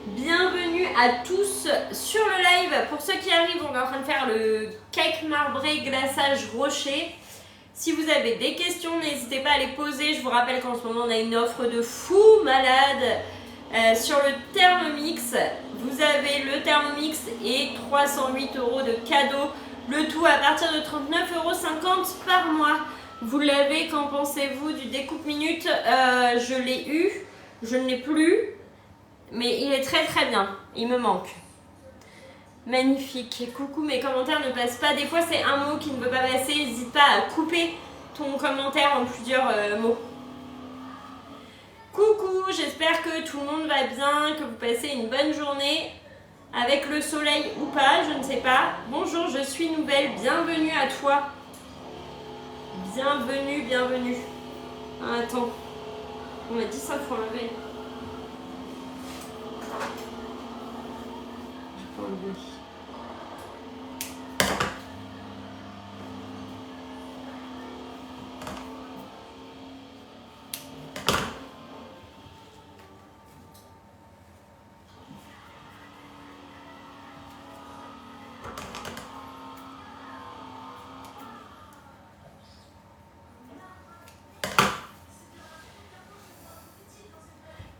Bienvenue à tous sur le live. Pour ceux qui arrivent, on est en train de faire le cake marbré glaçage rocher. Si vous avez des questions, n'hésitez pas à les poser. Je vous rappelle qu'en ce moment, on a une offre de fou malade sur le Thermomix. Vous avez le Thermomix et 308 € de cadeau. Le tout à partir de 39,50 € par mois. Vous l'avez, qu'en pensez-vous du découpe minute? Je l'ai eu, je ne l'ai plus. Mais il est très très bien, il me manque. Magnifique. Coucou, mes commentaires ne passent pas. Des fois, c'est un mot qui ne veut pas passer. N'hésite pas à couper ton commentaire en plusieurs mots. Coucou, j'espère que tout le monde va bien, que vous passez une bonne journée. Avec le soleil ou pas, je ne sais pas. Bonjour, je suis nouvelle. Bienvenue à toi. Bienvenue, bienvenue. Ah, attends. On m'a dit ça, il faut enlever. J'ai pas enlevé.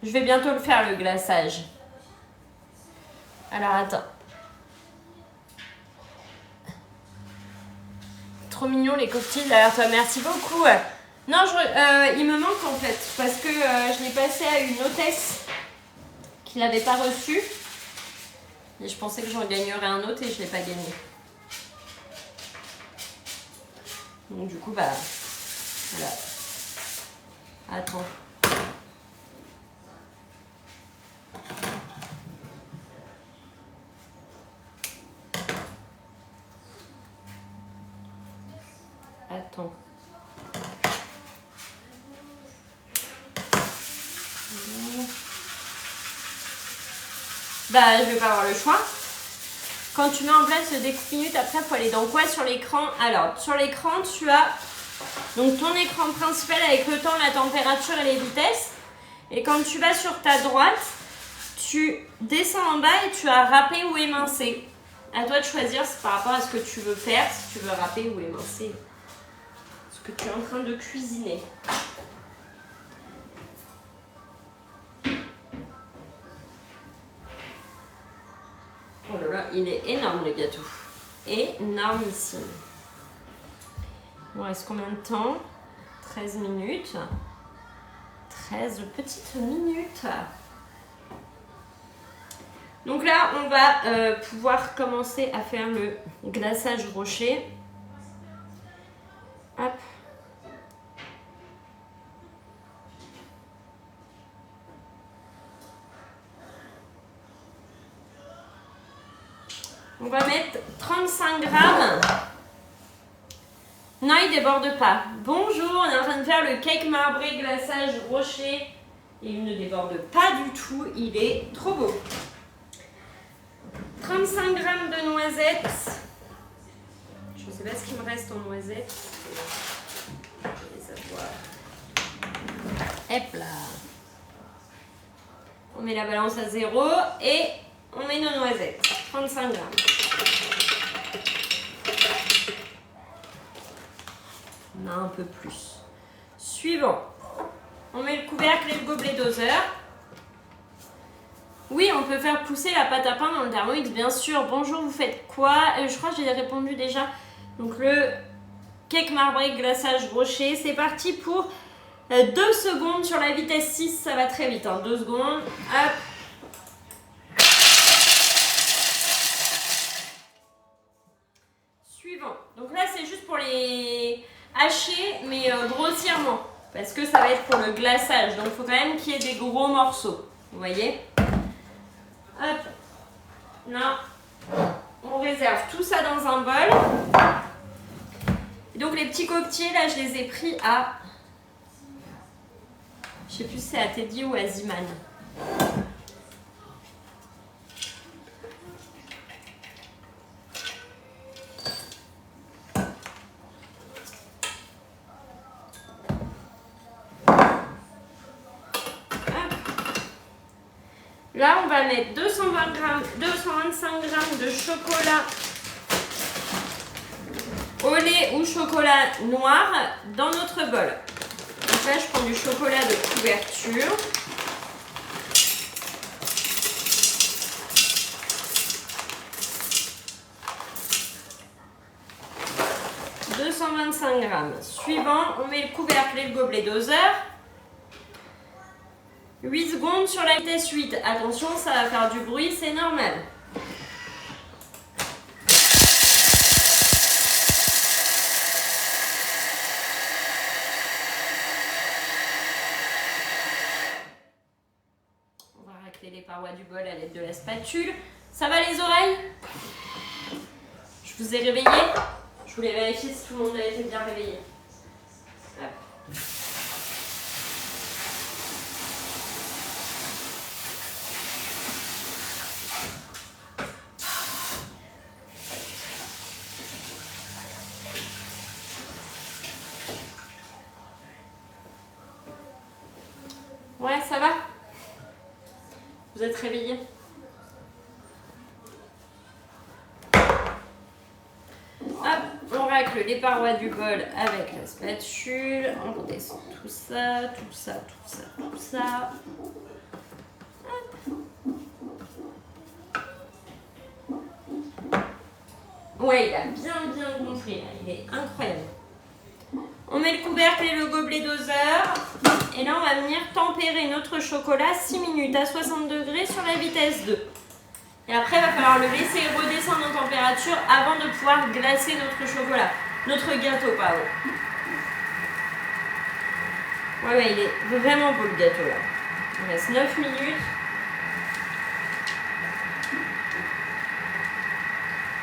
Je vais bientôt le faire, le glaçage. Alors, attends. Trop mignon les coquilles derrière toi, merci beaucoup. Non, il me manque en fait, parce que je l'ai passé à une hôtesse qui l'avait pas reçu. Et je pensais que j'en gagnerais un autre et je l'ai pas gagné. Donc du coup, bah, voilà. Attends. Attends. Bah, je vais pas avoir le choix. Quand tu mets en place le découpe minutes, après, il faut aller dans quoi sur l'écran? Alors, sur l'écran, tu as donc ton écran principal avec le temps, la température et les vitesses. Et quand tu vas sur ta droite, tu descends en bas et tu as râpé ou émincé. À toi de choisir par rapport à ce que tu veux faire, si tu veux râper ou émincer ce que tu es en train de cuisiner. Oh là là, il est énorme le gâteau. Énormissime. Il me reste combien de temps? 13 minutes. 13 petites minutes. Donc là, on va pouvoir commencer à faire le glaçage rocher. Hop. On va mettre 35 grammes. Non, il déborde pas. Bonjour, on est en train de faire le cake marbré glaçage rocher. Et il ne déborde pas du tout. Il est trop beau. 35 grammes de noisettes. Je ne sais pas ce qu'il me reste en noisettes. Je vais les avoir. Hop là. On met la balance à 0 et on met nos noisettes. 35 grammes. On a un peu plus. Suivant. On met le couvercle et le gobelet doseur. Oui, on peut faire pousser la pâte à pain dans le Thermomix, bien sûr. Bonjour, vous faites quoi? Je crois que j'ai répondu déjà. Donc le cake marbré glaçage rocher. C'est parti pour 2 secondes sur la vitesse 6. Ça va très vite. 2 secondes. Hop. Suivant. Donc là, c'est juste pour les hacher, mais grossièrement. Parce que ça va être pour le glaçage. Donc il faut quand même qu'il y ait des gros morceaux. Vous voyez? Hop. Là, on réserve tout ça dans un bol. Et donc les petits coquetiers, là, je les ai pris à... Je sais plus si c'est à Teddy ou à Ziman. Là, on va mettre 225 grammes de chocolat au lait ou chocolat noir dans notre bol. Donc là, je prends du chocolat de couverture. « 225 grammes. Suivant, on met le couvercle et le gobelet doseur. 8 secondes sur la vitesse 8. Attention, ça va faire du bruit, c'est normal. On va racler les parois du bol à l'aide de la spatule. Ça va les oreilles? Je vous ai réveillé? Je voulais vérifier si tout le monde avait été bien réveillé. Hop. Ouais, ça va? Vous êtes réveillés? Hop, on racle les parois du bol avec la spatule. On redescend tout ça, tout ça, tout ça, tout ça. Ouais, il a bien gonflé, là. Il est incroyable. On met le couvercle et le gobelet doseur. Et là, on va venir tempérer notre chocolat 6 minutes à 60 degrés sur la vitesse 2. Et après, il va falloir le laisser redescendre en température avant de pouvoir glacer notre chocolat. Notre gâteau, pardon. Ouais, il est vraiment beau le gâteau là. Il reste 9 minutes.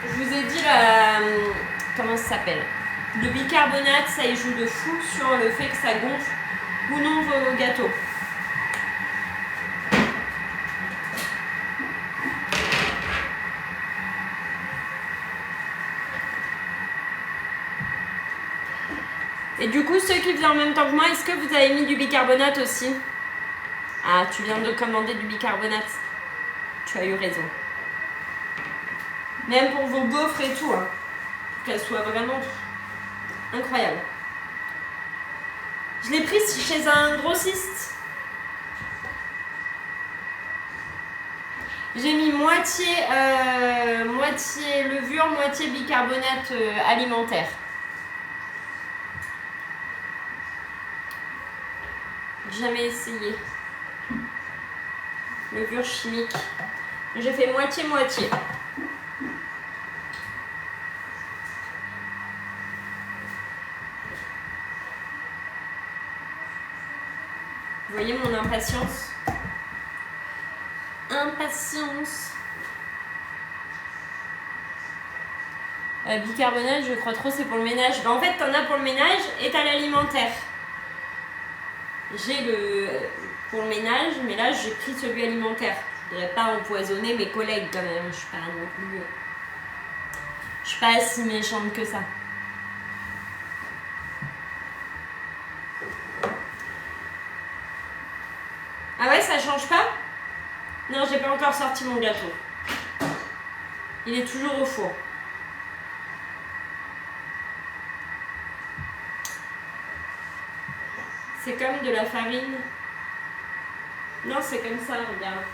Je vous ai dit la... Comment ça s'appelle? Le bicarbonate, ça y joue de fou sur le fait que ça gonfle ou non vos gâteaux. Et du coup, ceux qui faisaient en même temps que moi, est-ce que vous avez mis du bicarbonate aussi? Ah, tu viens de commander du bicarbonate. Tu as eu raison. Même pour vos gaufres et tout, hein. Pour qu'elles soient vraiment incroyables. Je l'ai prise chez un grossiste. J'ai mis moitié levure, moitié bicarbonate alimentaire. Jamais essayé. Levure chimique. J'ai fait moitié-moitié. Vous voyez mon impatience? Impatience. Bicarbonate, je crois trop, c'est pour le ménage. En fait, t'en as pour le ménage et t'as l'alimentaire. J'ai le pour le ménage, mais là j'ai pris celui alimentaire. Je voudrais pas empoisonner mes collègues quand même. Je suis pas non plus. Je suis pas si méchante que ça. Ah ouais, ça change pas? Non, j'ai pas encore sorti mon gâteau. Il est toujours au four. C'est comme de la farine. Non, c'est comme ça, regarde.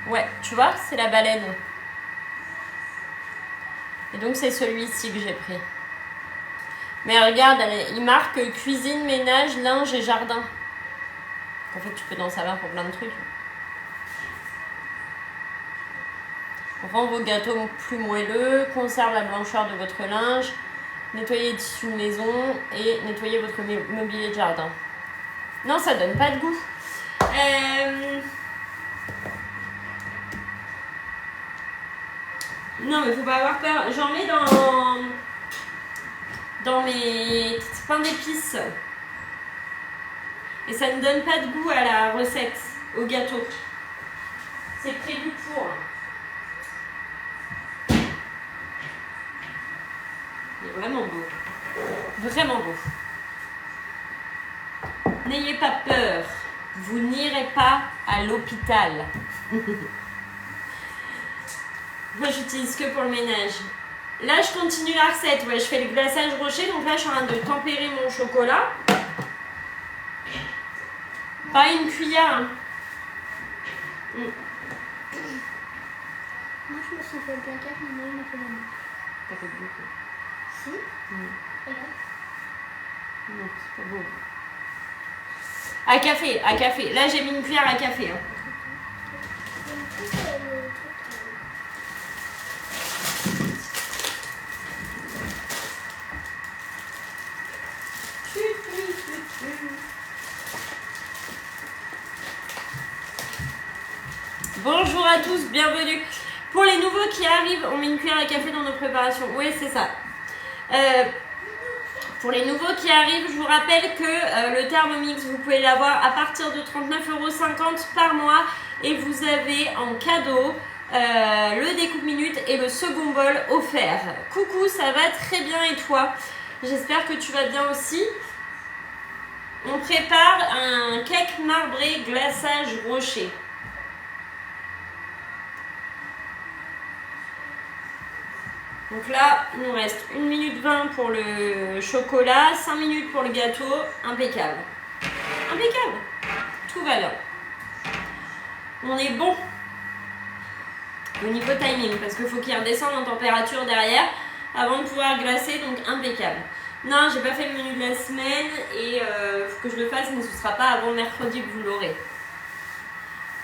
Ouais, tu vois, c'est la baleine. Et donc, c'est celui-ci que j'ai pris. Mais regarde, il marque cuisine, ménage, linge et jardin. En fait, tu peux t'en servir pour plein de trucs. Rend vos gâteaux plus moelleux, conserve la blancheur de votre linge, nettoyez les tissus de maison et nettoyez votre mobilier de jardin. Non, ça donne pas de goût. Non, mais faut pas avoir peur. J'en mets dans mes pains d'épices. Et ça ne donne pas de goût à la recette, au gâteau. C'est prévu pour. Il est vraiment beau. Vraiment beau. N'ayez pas peur. Vous n'irez pas à l'hôpital. Moi, j'utilise que pour le ménage. Là, je continue la recette. Ouais, je fais le glaçage rocher. Donc là, je suis en train de tempérer mon chocolat. Pas une cuillère. Hein. Moi, je me sens pas bien calme, mais moi, je me fais mal. T'as fait beaucoup. Si. Regarde. Non, c'est pas beau. À café. Là, j'ai mis une cuillère à café. Hein. Bonjour à tous, bienvenue. Pour les nouveaux qui arrivent, on met une cuillère à café dans nos préparations. Oui, c'est ça. Pour les nouveaux qui arrivent, je vous rappelle que le Thermomix, vous pouvez l'avoir à partir de 39,50 € par mois. Et vous avez en cadeau le découpe minute et le second bol offert. Coucou, ça va très bien et toi? J'espère que tu vas bien aussi. On prépare un cake marbré glaçage rocher. Donc là, il nous reste 1 minute 20 pour le chocolat, 5 minutes pour le gâteau. Impeccable. Impeccable. Tout va bien. On est bon au niveau timing parce qu'il faut qu'il redescende en température derrière avant de pouvoir glacer, donc impeccable. Non, j'ai pas fait le menu de la semaine et faut que je le fasse, mais ce sera pas avant mercredi que vous l'aurez.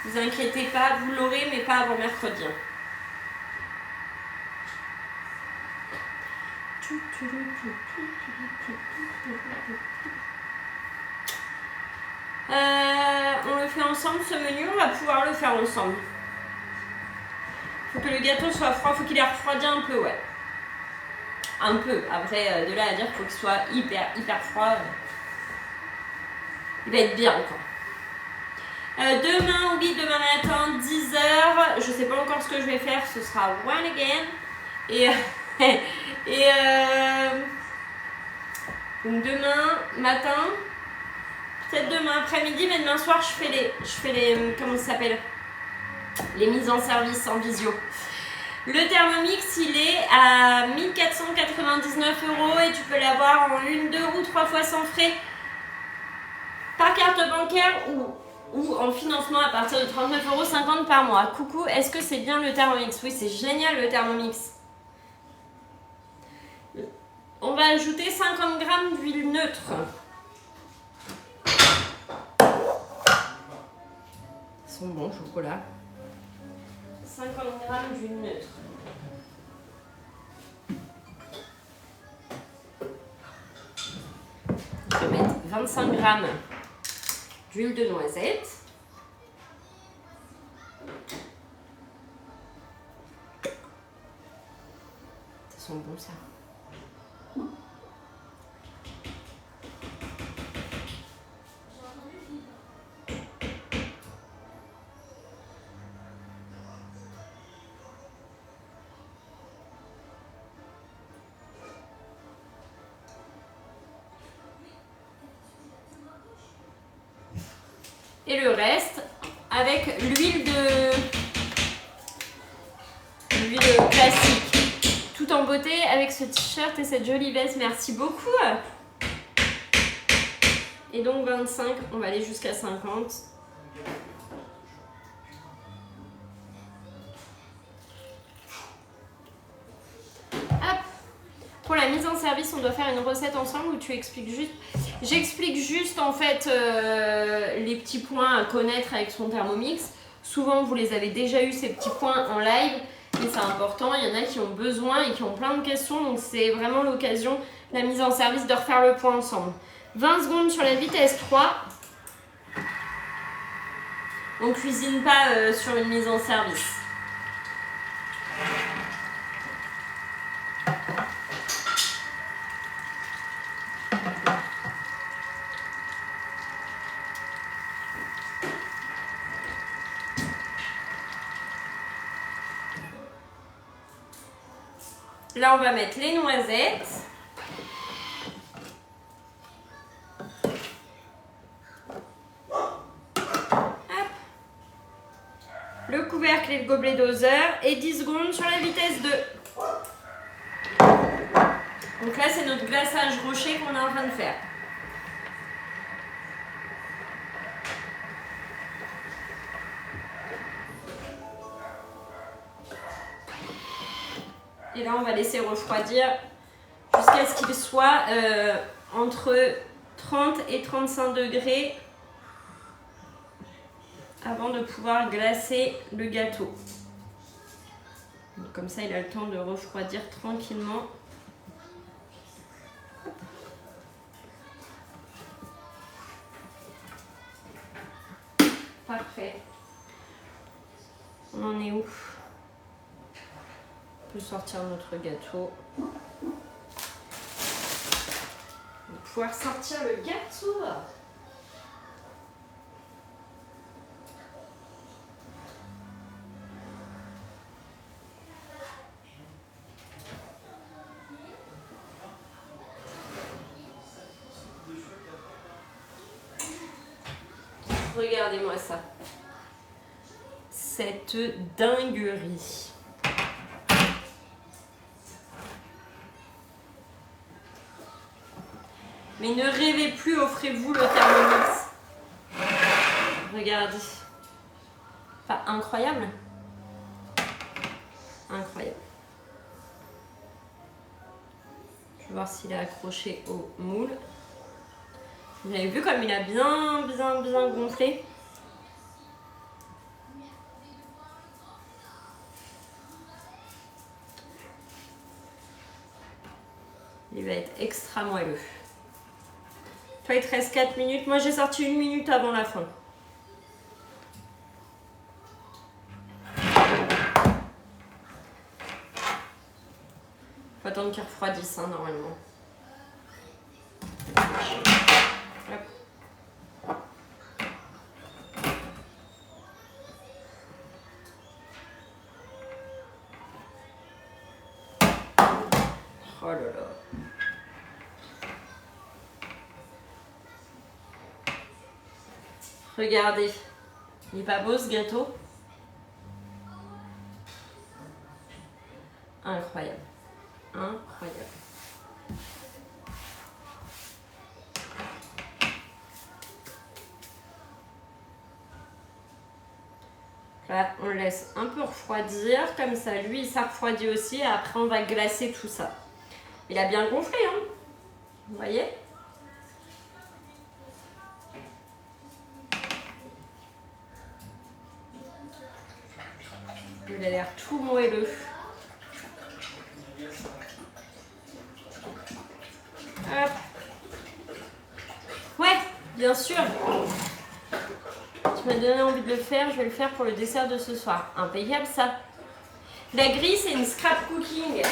Vous inquiétez pas, vous l'aurez, mais pas avant mercredi. On le fait ensemble ce menu, on va pouvoir le faire ensemble. Faut que le gâteau soit froid, faut qu'il ait refroidi un peu, ouais. Un peu, après de là à dire qu'il faut qu'il soit hyper froid. Il va être bien quoi. Demain, oui, demain matin, 10h, je sais pas encore ce que je vais faire, ce sera one again. Donc demain matin, peut-être demain après-midi, mais demain soir, je fais les comment ça s'appelle, les mises en service en visio. Le Thermomix, il est à 1499 € et tu peux l'avoir en 1, 2 ou 3 fois sans frais par carte bancaire ou en financement à partir de 39,50 € par mois. Coucou, est-ce que c'est bien le Thermomix? Oui, c'est génial le Thermomix. On va ajouter 50 g d'huile neutre. Ils sont bons, chocolat. 50 g d'huile neutre. Je vais mettre 25 g d'huile de noisette. Ça sent bon ça. Et le reste avec l'huile classique. Tout en beauté avec ce t-shirt et cette jolie veste. Merci beaucoup. Et donc 25, on va aller jusqu'à 50. Hop. Pour la mise en service, on doit faire une recette ensemble où tu expliques juste. J'explique juste en fait les petits points à connaître avec son Thermomix. Souvent vous les avez déjà eu ces petits points en live, mais c'est important. Il y en a qui ont besoin et qui ont plein de questions, donc c'est vraiment l'occasion, la mise en service, de refaire le point ensemble. 20 secondes sur la vitesse 3. On cuisine pas sur une mise en service. Là, on va mettre les noisettes. Hop. Le couvercle et le gobelet doseur. Et 10 secondes sur la vitesse 2. Donc là, c'est notre glaçage rocher qu'on est en train de faire. Et là, on va laisser refroidir jusqu'à ce qu'il soit entre 30 et 35 degrés avant de pouvoir glacer le gâteau. Donc, comme ça, il a le temps de refroidir tranquillement. Parfait. On en est où ? On peut sortir notre gâteau. On va pouvoir sortir le gâteau. Regardez-moi ça. Cette dinguerie. Mais ne rêvez plus, offrez-vous le Thermomix. Regardez. Pas incroyable? Incroyable. Je vais voir s'il est accroché au moule. Vous avez vu comme il a bien gonflé? Il va être extra moelleux. Toi, il te reste 4 minutes. Moi, j'ai sorti 1 minute avant la fin. Faut attendre qu'il refroidisse, hein, normalement. Hop. Oh là là. Regardez. Il est pas beau ce gâteau? Incroyable. Incroyable. Là, on le laisse un peu refroidir, comme ça, lui, ça refroidit aussi. Et après, on va glacer tout ça. Il a bien gonflé, hein? Vous voyez? Il a l'air tout moelleux. Hop. Ouais, bien sûr. Tu m'as donné envie de le faire, je vais le faire pour le dessert de ce soir. Impeccable ça. La grille, c'est une scrap cooking.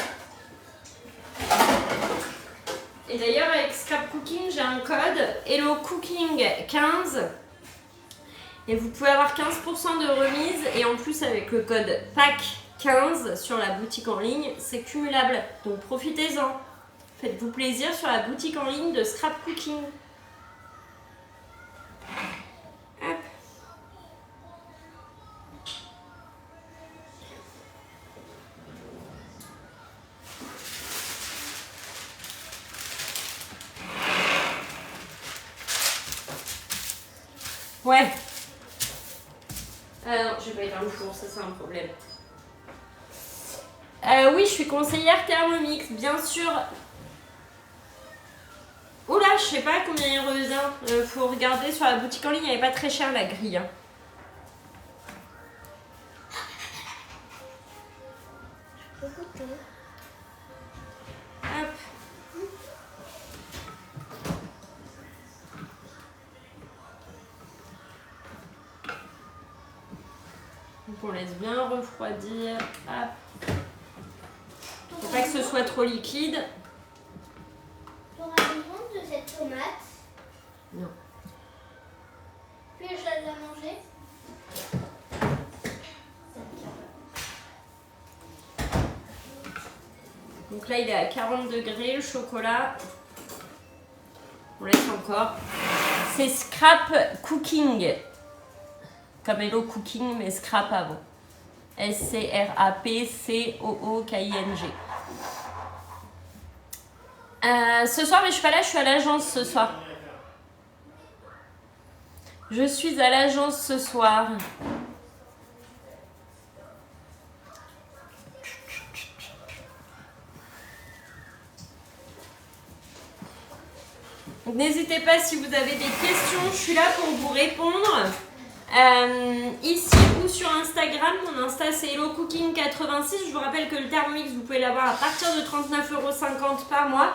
Et d'ailleurs, avec scrap cooking, j'ai un code Hello Cooking 15. Et vous pouvez avoir 15% de remise. Et en plus, avec le code PAC 15 sur la boutique en ligne, c'est cumulable. Donc profitez-en. Faites-vous plaisir sur la boutique en ligne de Scrap Cooking. Hop. Ouais. Ah non, je vais pas éteindre le four, ça c'est un problème. Oui, je suis conseillère Thermomix, bien sûr. Oula, je sais pas combien il revient. Faut regarder sur la boutique en ligne, elle est pas très chère la grille. Hein. Hop. Donc on laisse bien refroidir. Hop. Faut pas que ce soit trop liquide. T'auras besoin de cette tomate? Non. Puis je la manger. Donc là il est à 40 degrés, le chocolat. On laisse encore. C'est Scrap Cooking. Comme Hello Cooking, mais Scrap avant. SCRAPCOOKING. Ce soir, mais je suis pas là, je suis à l'agence ce soir. Je suis à l'agence ce soir. N'hésitez pas si vous avez des questions, je suis là pour vous répondre. Ici ou sur Instagram, mon Insta c'est Hello Cooking 86. Je vous rappelle que le Thermomix vous pouvez l'avoir à partir de 39,50 € par mois.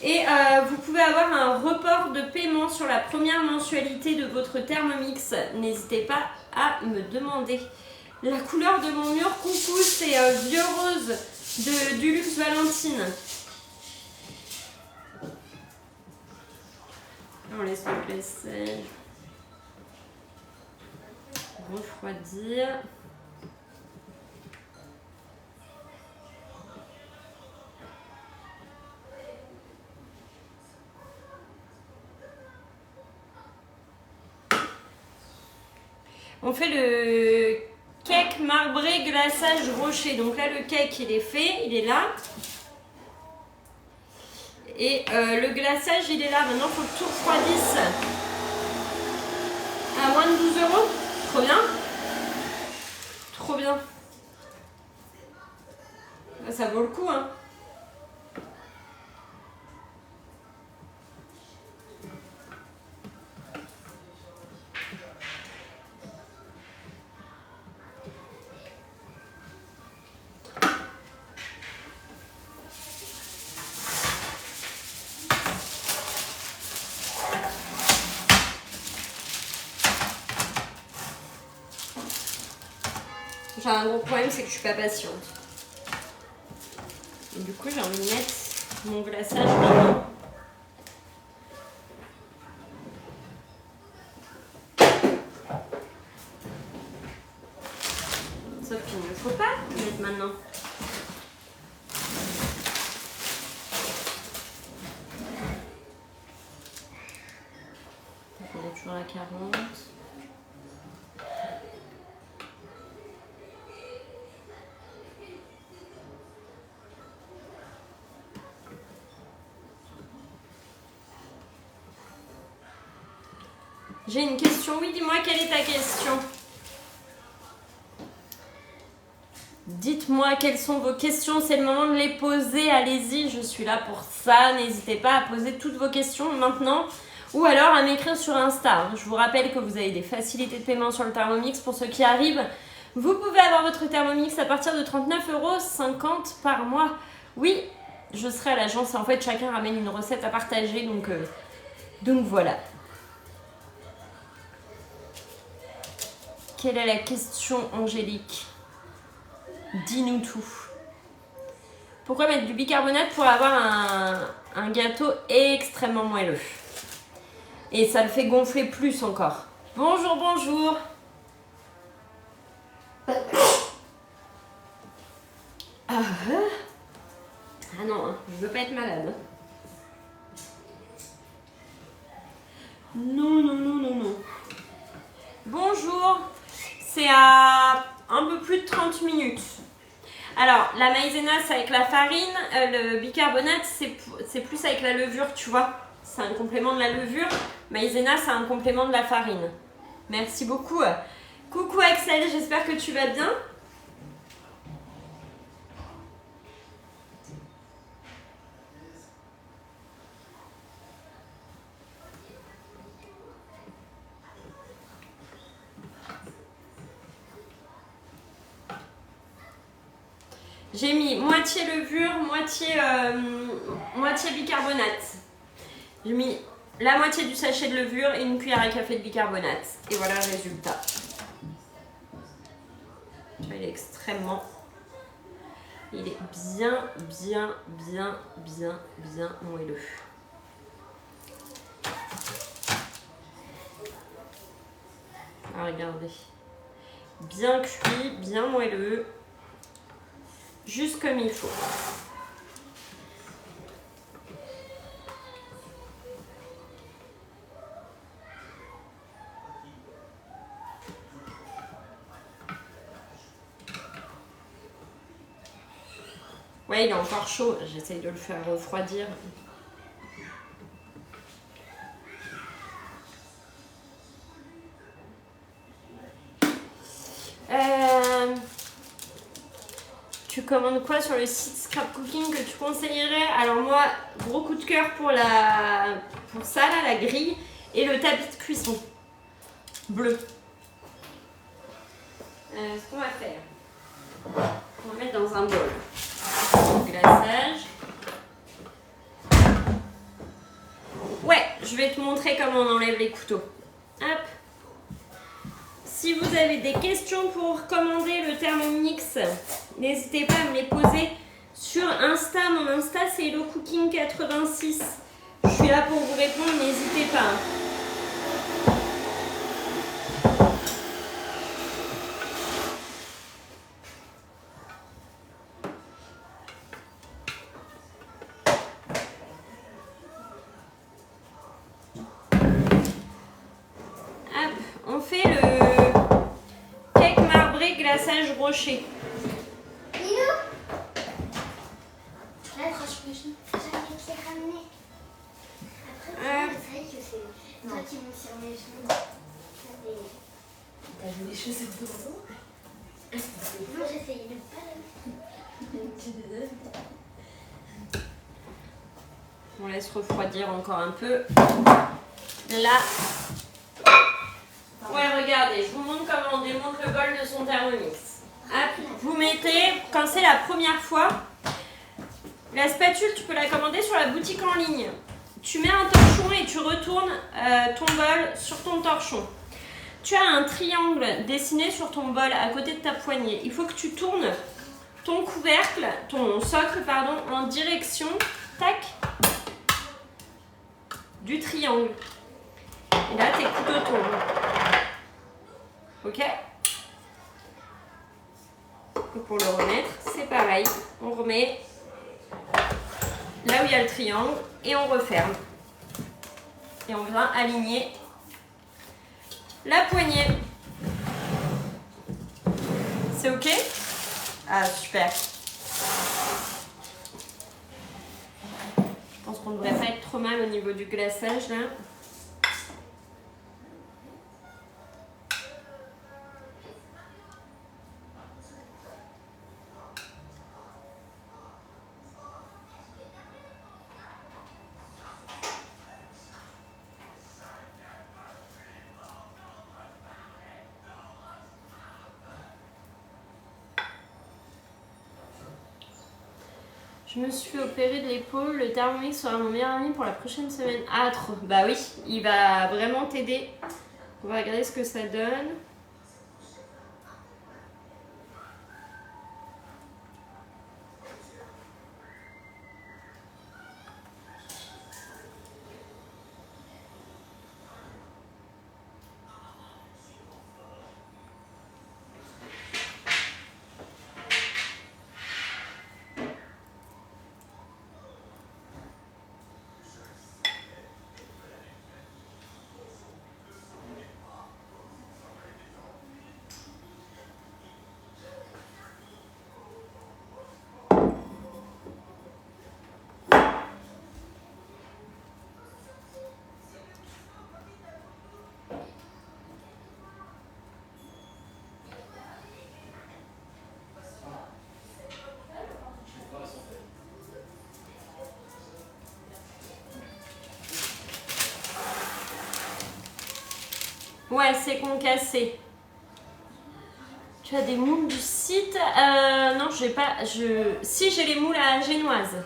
Et vous pouvez avoir un report de paiement sur la première mensualité de votre Thermomix. N'hésitez pas à me demander. La couleur de mon mur, coucou, c'est vieux rose du Luxe Valentine. On laisse le lait refroidir. On fait le cake marbré glaçage rocher. Donc là, le cake, il est fait, il est là. Et le glaçage, il est là. Maintenant, il faut que tout refroidisse à moins de 12 €. Trop bien. trop bien. Ça vaut le coup, hein. J'ai un gros problème, c'est que je suis pas patiente. Et du coup, j'ai envie de mettre mon glaçage maintenant. Sauf qu'il ne faut pas le mettre maintenant. On est toujours à 40. J'ai une question. Oui, dis-moi, quelle est ta question? Dites-moi quelles sont vos questions. C'est le moment de les poser. Allez-y, je suis là pour ça. N'hésitez pas à poser toutes vos questions maintenant. Ou alors à m'écrire sur Insta. Je vous rappelle que vous avez des facilités de paiement sur le Thermomix. Pour ceux qui arrivent, vous pouvez avoir votre Thermomix à partir de 39,50 € par mois. Oui, je serai à l'agence. En fait, chacun ramène une recette à partager. Donc voilà. Quelle est la question, Angélique? Dis-nous tout. Pourquoi mettre du bicarbonate pour avoir un gâteau extrêmement moelleux? Et ça le fait gonfler plus encore. Bonjour, bonjour. Ah non, je veux pas être malade. Non, non, non, non, non. Bonjour. C'est à un peu plus de 30 minutes. Alors, la maïzena, c'est avec la farine. Le bicarbonate, c'est plus avec la levure, tu vois. C'est un complément de la levure. Maïzena, c'est un complément de la farine. Merci beaucoup. Coucou Axel, j'espère que tu vas bien. J'ai mis moitié levure, moitié bicarbonate. J'ai mis la moitié du sachet de levure et une cuillère à café de bicarbonate. Et voilà le résultat. Il est extrêmement... Il est bien moelleux. Ah, regardez. Bien cuit, bien moelleux. Juste comme il faut. Ouais, il est encore chaud. J'essaye de le faire refroidir. Tu commandes quoi sur le site Scrap Cooking que tu conseillerais? Alors moi, gros coup de cœur pour ça là, la grille et le tapis de cuisson bleu. Ce qu'on va faire, on va mettre dans un bol le glaçage. Ouais, je vais te montrer comment on enlève les couteaux. Hop. Si vous avez des questions pour commander le Thermomix, n'hésitez pas à me les poser sur Insta. Mon Insta, c'est HelloCooking86. Je suis là pour vous répondre, n'hésitez pas. Hop, on fait le cake marbré glaçage rocher. Toi qui m'ont servi les cheveux. T'as vu les chaussettes de retour? Non, j'essayais même pas. On laisse refroidir encore un peu. Là. Ouais, regardez, je vous montre comment on démonte le bol de son Thermomix. Hop, vous mettez, quand c'est la première fois, la spatule, tu peux la commander sur la boutique en ligne. Tu mets un torchon et tu retournes ton bol sur ton torchon. Tu as un triangle dessiné sur ton bol à côté de ta poignée. Il faut que tu tournes ton couvercle, ton socle, pardon, en direction, tac, du triangle. Et là, tes couteaux tombent. Ok? Et pour le remettre, c'est pareil. On remet là où il y a le triangle et on referme. Et on vient aligner la poignée. C'est ok? Ah, super. Je pense qu'on ne devrait pas être trop mal au niveau du glaçage là. Je me suis opérée de l'épaule, le Thermomix sera mon meilleur ami pour la prochaine semaine. Ah, trop. Bah oui, il va vraiment t'aider. On va regarder ce que ça donne. Ouais, c'est concassé. Tu as des moules du site? Non, j'ai pas. Si, j'ai les moules à génoise.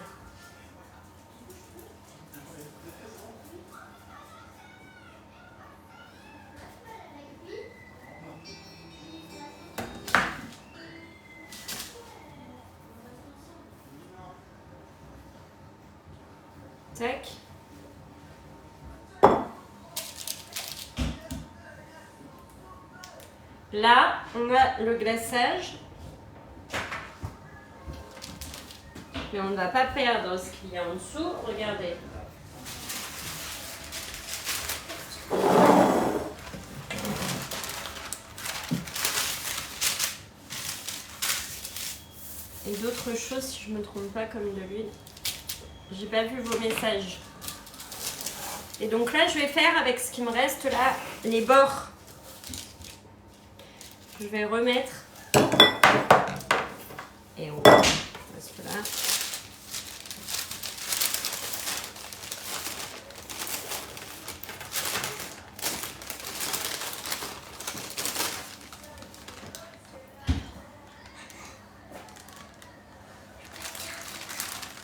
Tac. Là, on a le glaçage. Mais on ne va pas perdre ce qu'il y a en dessous. Regardez. Et d'autres choses, si je ne me trompe pas, comme de l'huile. J'ai pas vu vos messages. Et donc là, je vais faire avec ce qui me reste là, les bords. Je vais remettre. Et on reste là.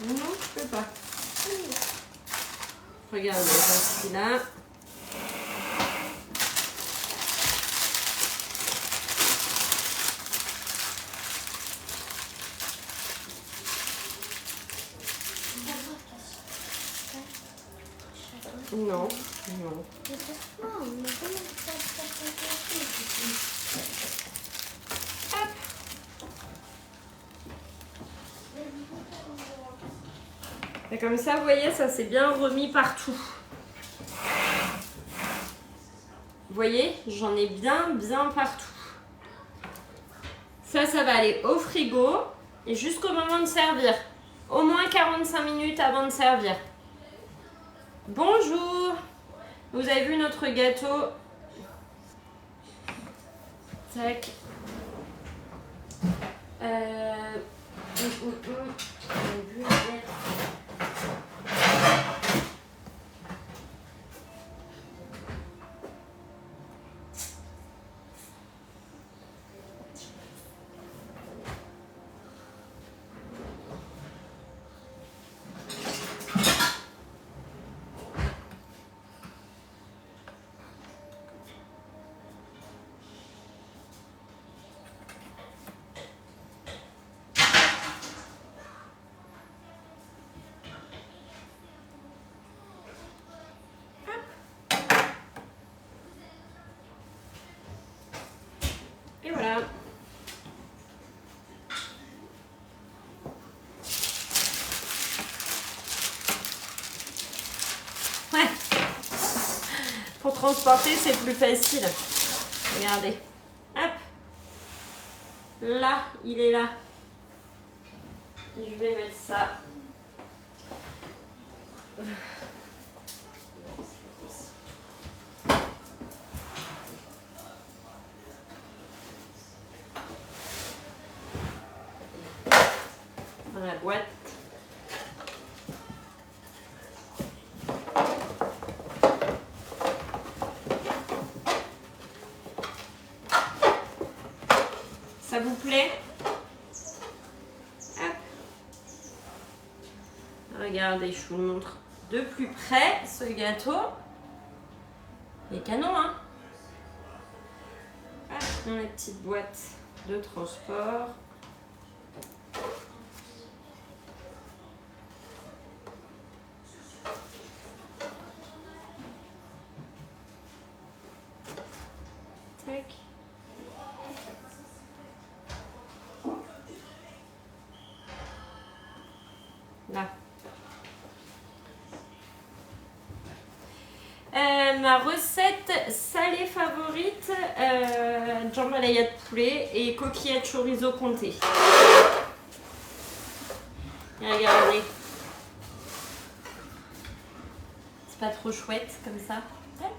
Non, je peux pas. Regardez, voici là. Non, non. Hop. Et comme ça, vous voyez, ça s'est bien remis partout. Vous voyez, j'en ai bien partout. Ça va aller au frigo et jusqu'au moment de servir. Au moins 45 minutes avant de servir. Bonjour! Vous avez vu notre gâteau? Tac. J'ai vu la lettre. Et voilà. Ouais. Pour transporter, c'est plus facile. Regardez. Hop. Là, il est là. Je vais mettre ça. Dans la boîte. Ça vous plaît? Hop. Regardez, je vous le montre de plus près, ce gâteau. Il est canon, hein? Hop, dans la petite boîte de transport. Tac. Là. Ma recette salée favorite, jambalaya de poulet et coquillette chorizo comté. Et regardez. C'est pas trop chouette comme ça. Tac.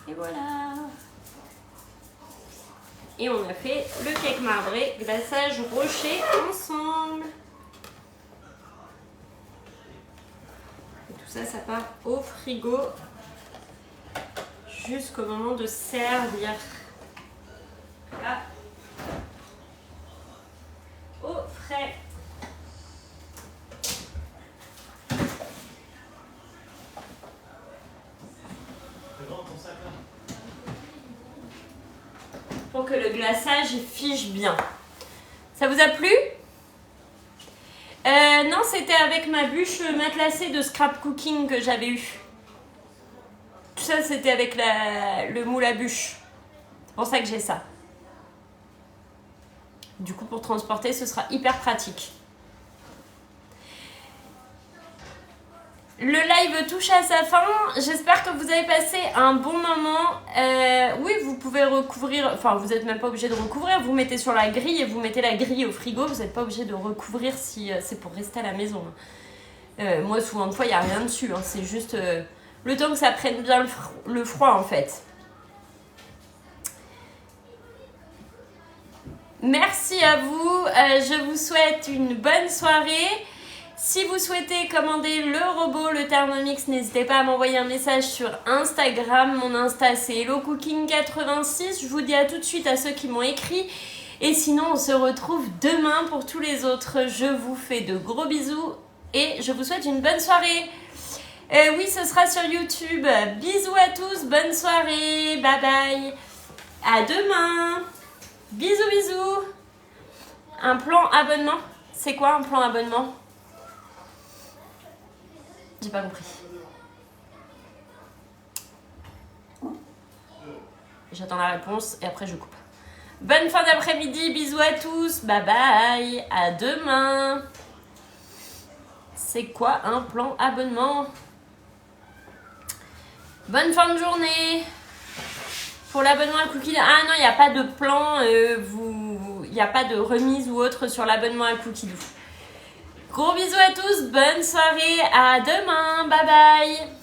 Et voilà. Et on a fait le cake marbré, glaçage rocher ensemble. Et tout ça, ça part au frigo jusqu'au moment de servir. Là. Au frais. Pour que le glaçage fiche bien. Ça vous a plu? Non, c'était avec ma bûche matelassée de scrap cooking que j'avais eu. Tout ça, c'était avec le moule à bûche. C'est pour ça que j'ai ça. Du coup, pour transporter, ce sera hyper pratique. Le live touche à sa fin. J'espère que vous avez passé un bon moment. Oui, vous pouvez recouvrir. Enfin, vous n'êtes même pas obligé de recouvrir. Vous mettez sur la grille et vous mettez la grille au frigo. Vous n'êtes pas obligé de recouvrir si c'est pour rester à la maison. Moi, souvent de fois, il n'y a rien dessus. Hein. C'est juste le temps que ça prenne bien le froid, en fait. Merci à vous. Je vous souhaite une bonne soirée. Si vous souhaitez commander le robot, le Thermomix, n'hésitez pas à m'envoyer un message sur Instagram. Mon Insta, c'est HelloCooking86. Je vous dis à tout de suite à ceux qui m'ont écrit. Et sinon, on se retrouve demain pour tous les autres. Je vous fais de gros bisous et je vous souhaite une bonne soirée. Oui, ce sera sur YouTube. Bisous à tous, bonne soirée. Bye bye. À demain. Bisous, bisous. Un plan abonnement. C'est quoi un plan abonnement ? J'ai pas compris. J'attends la réponse et après je coupe. Bonne fin d'après-midi, bisous à tous, bye bye, à demain. C'est quoi un plan abonnement? Bonne fin de journée. Pour l'abonnement à Cookie... Ah non, il n'y a pas de plan, il n'y a pas de remise ou autre sur l'abonnement à Cookidoo. Gros bisous à tous, bonne soirée, à demain, bye bye.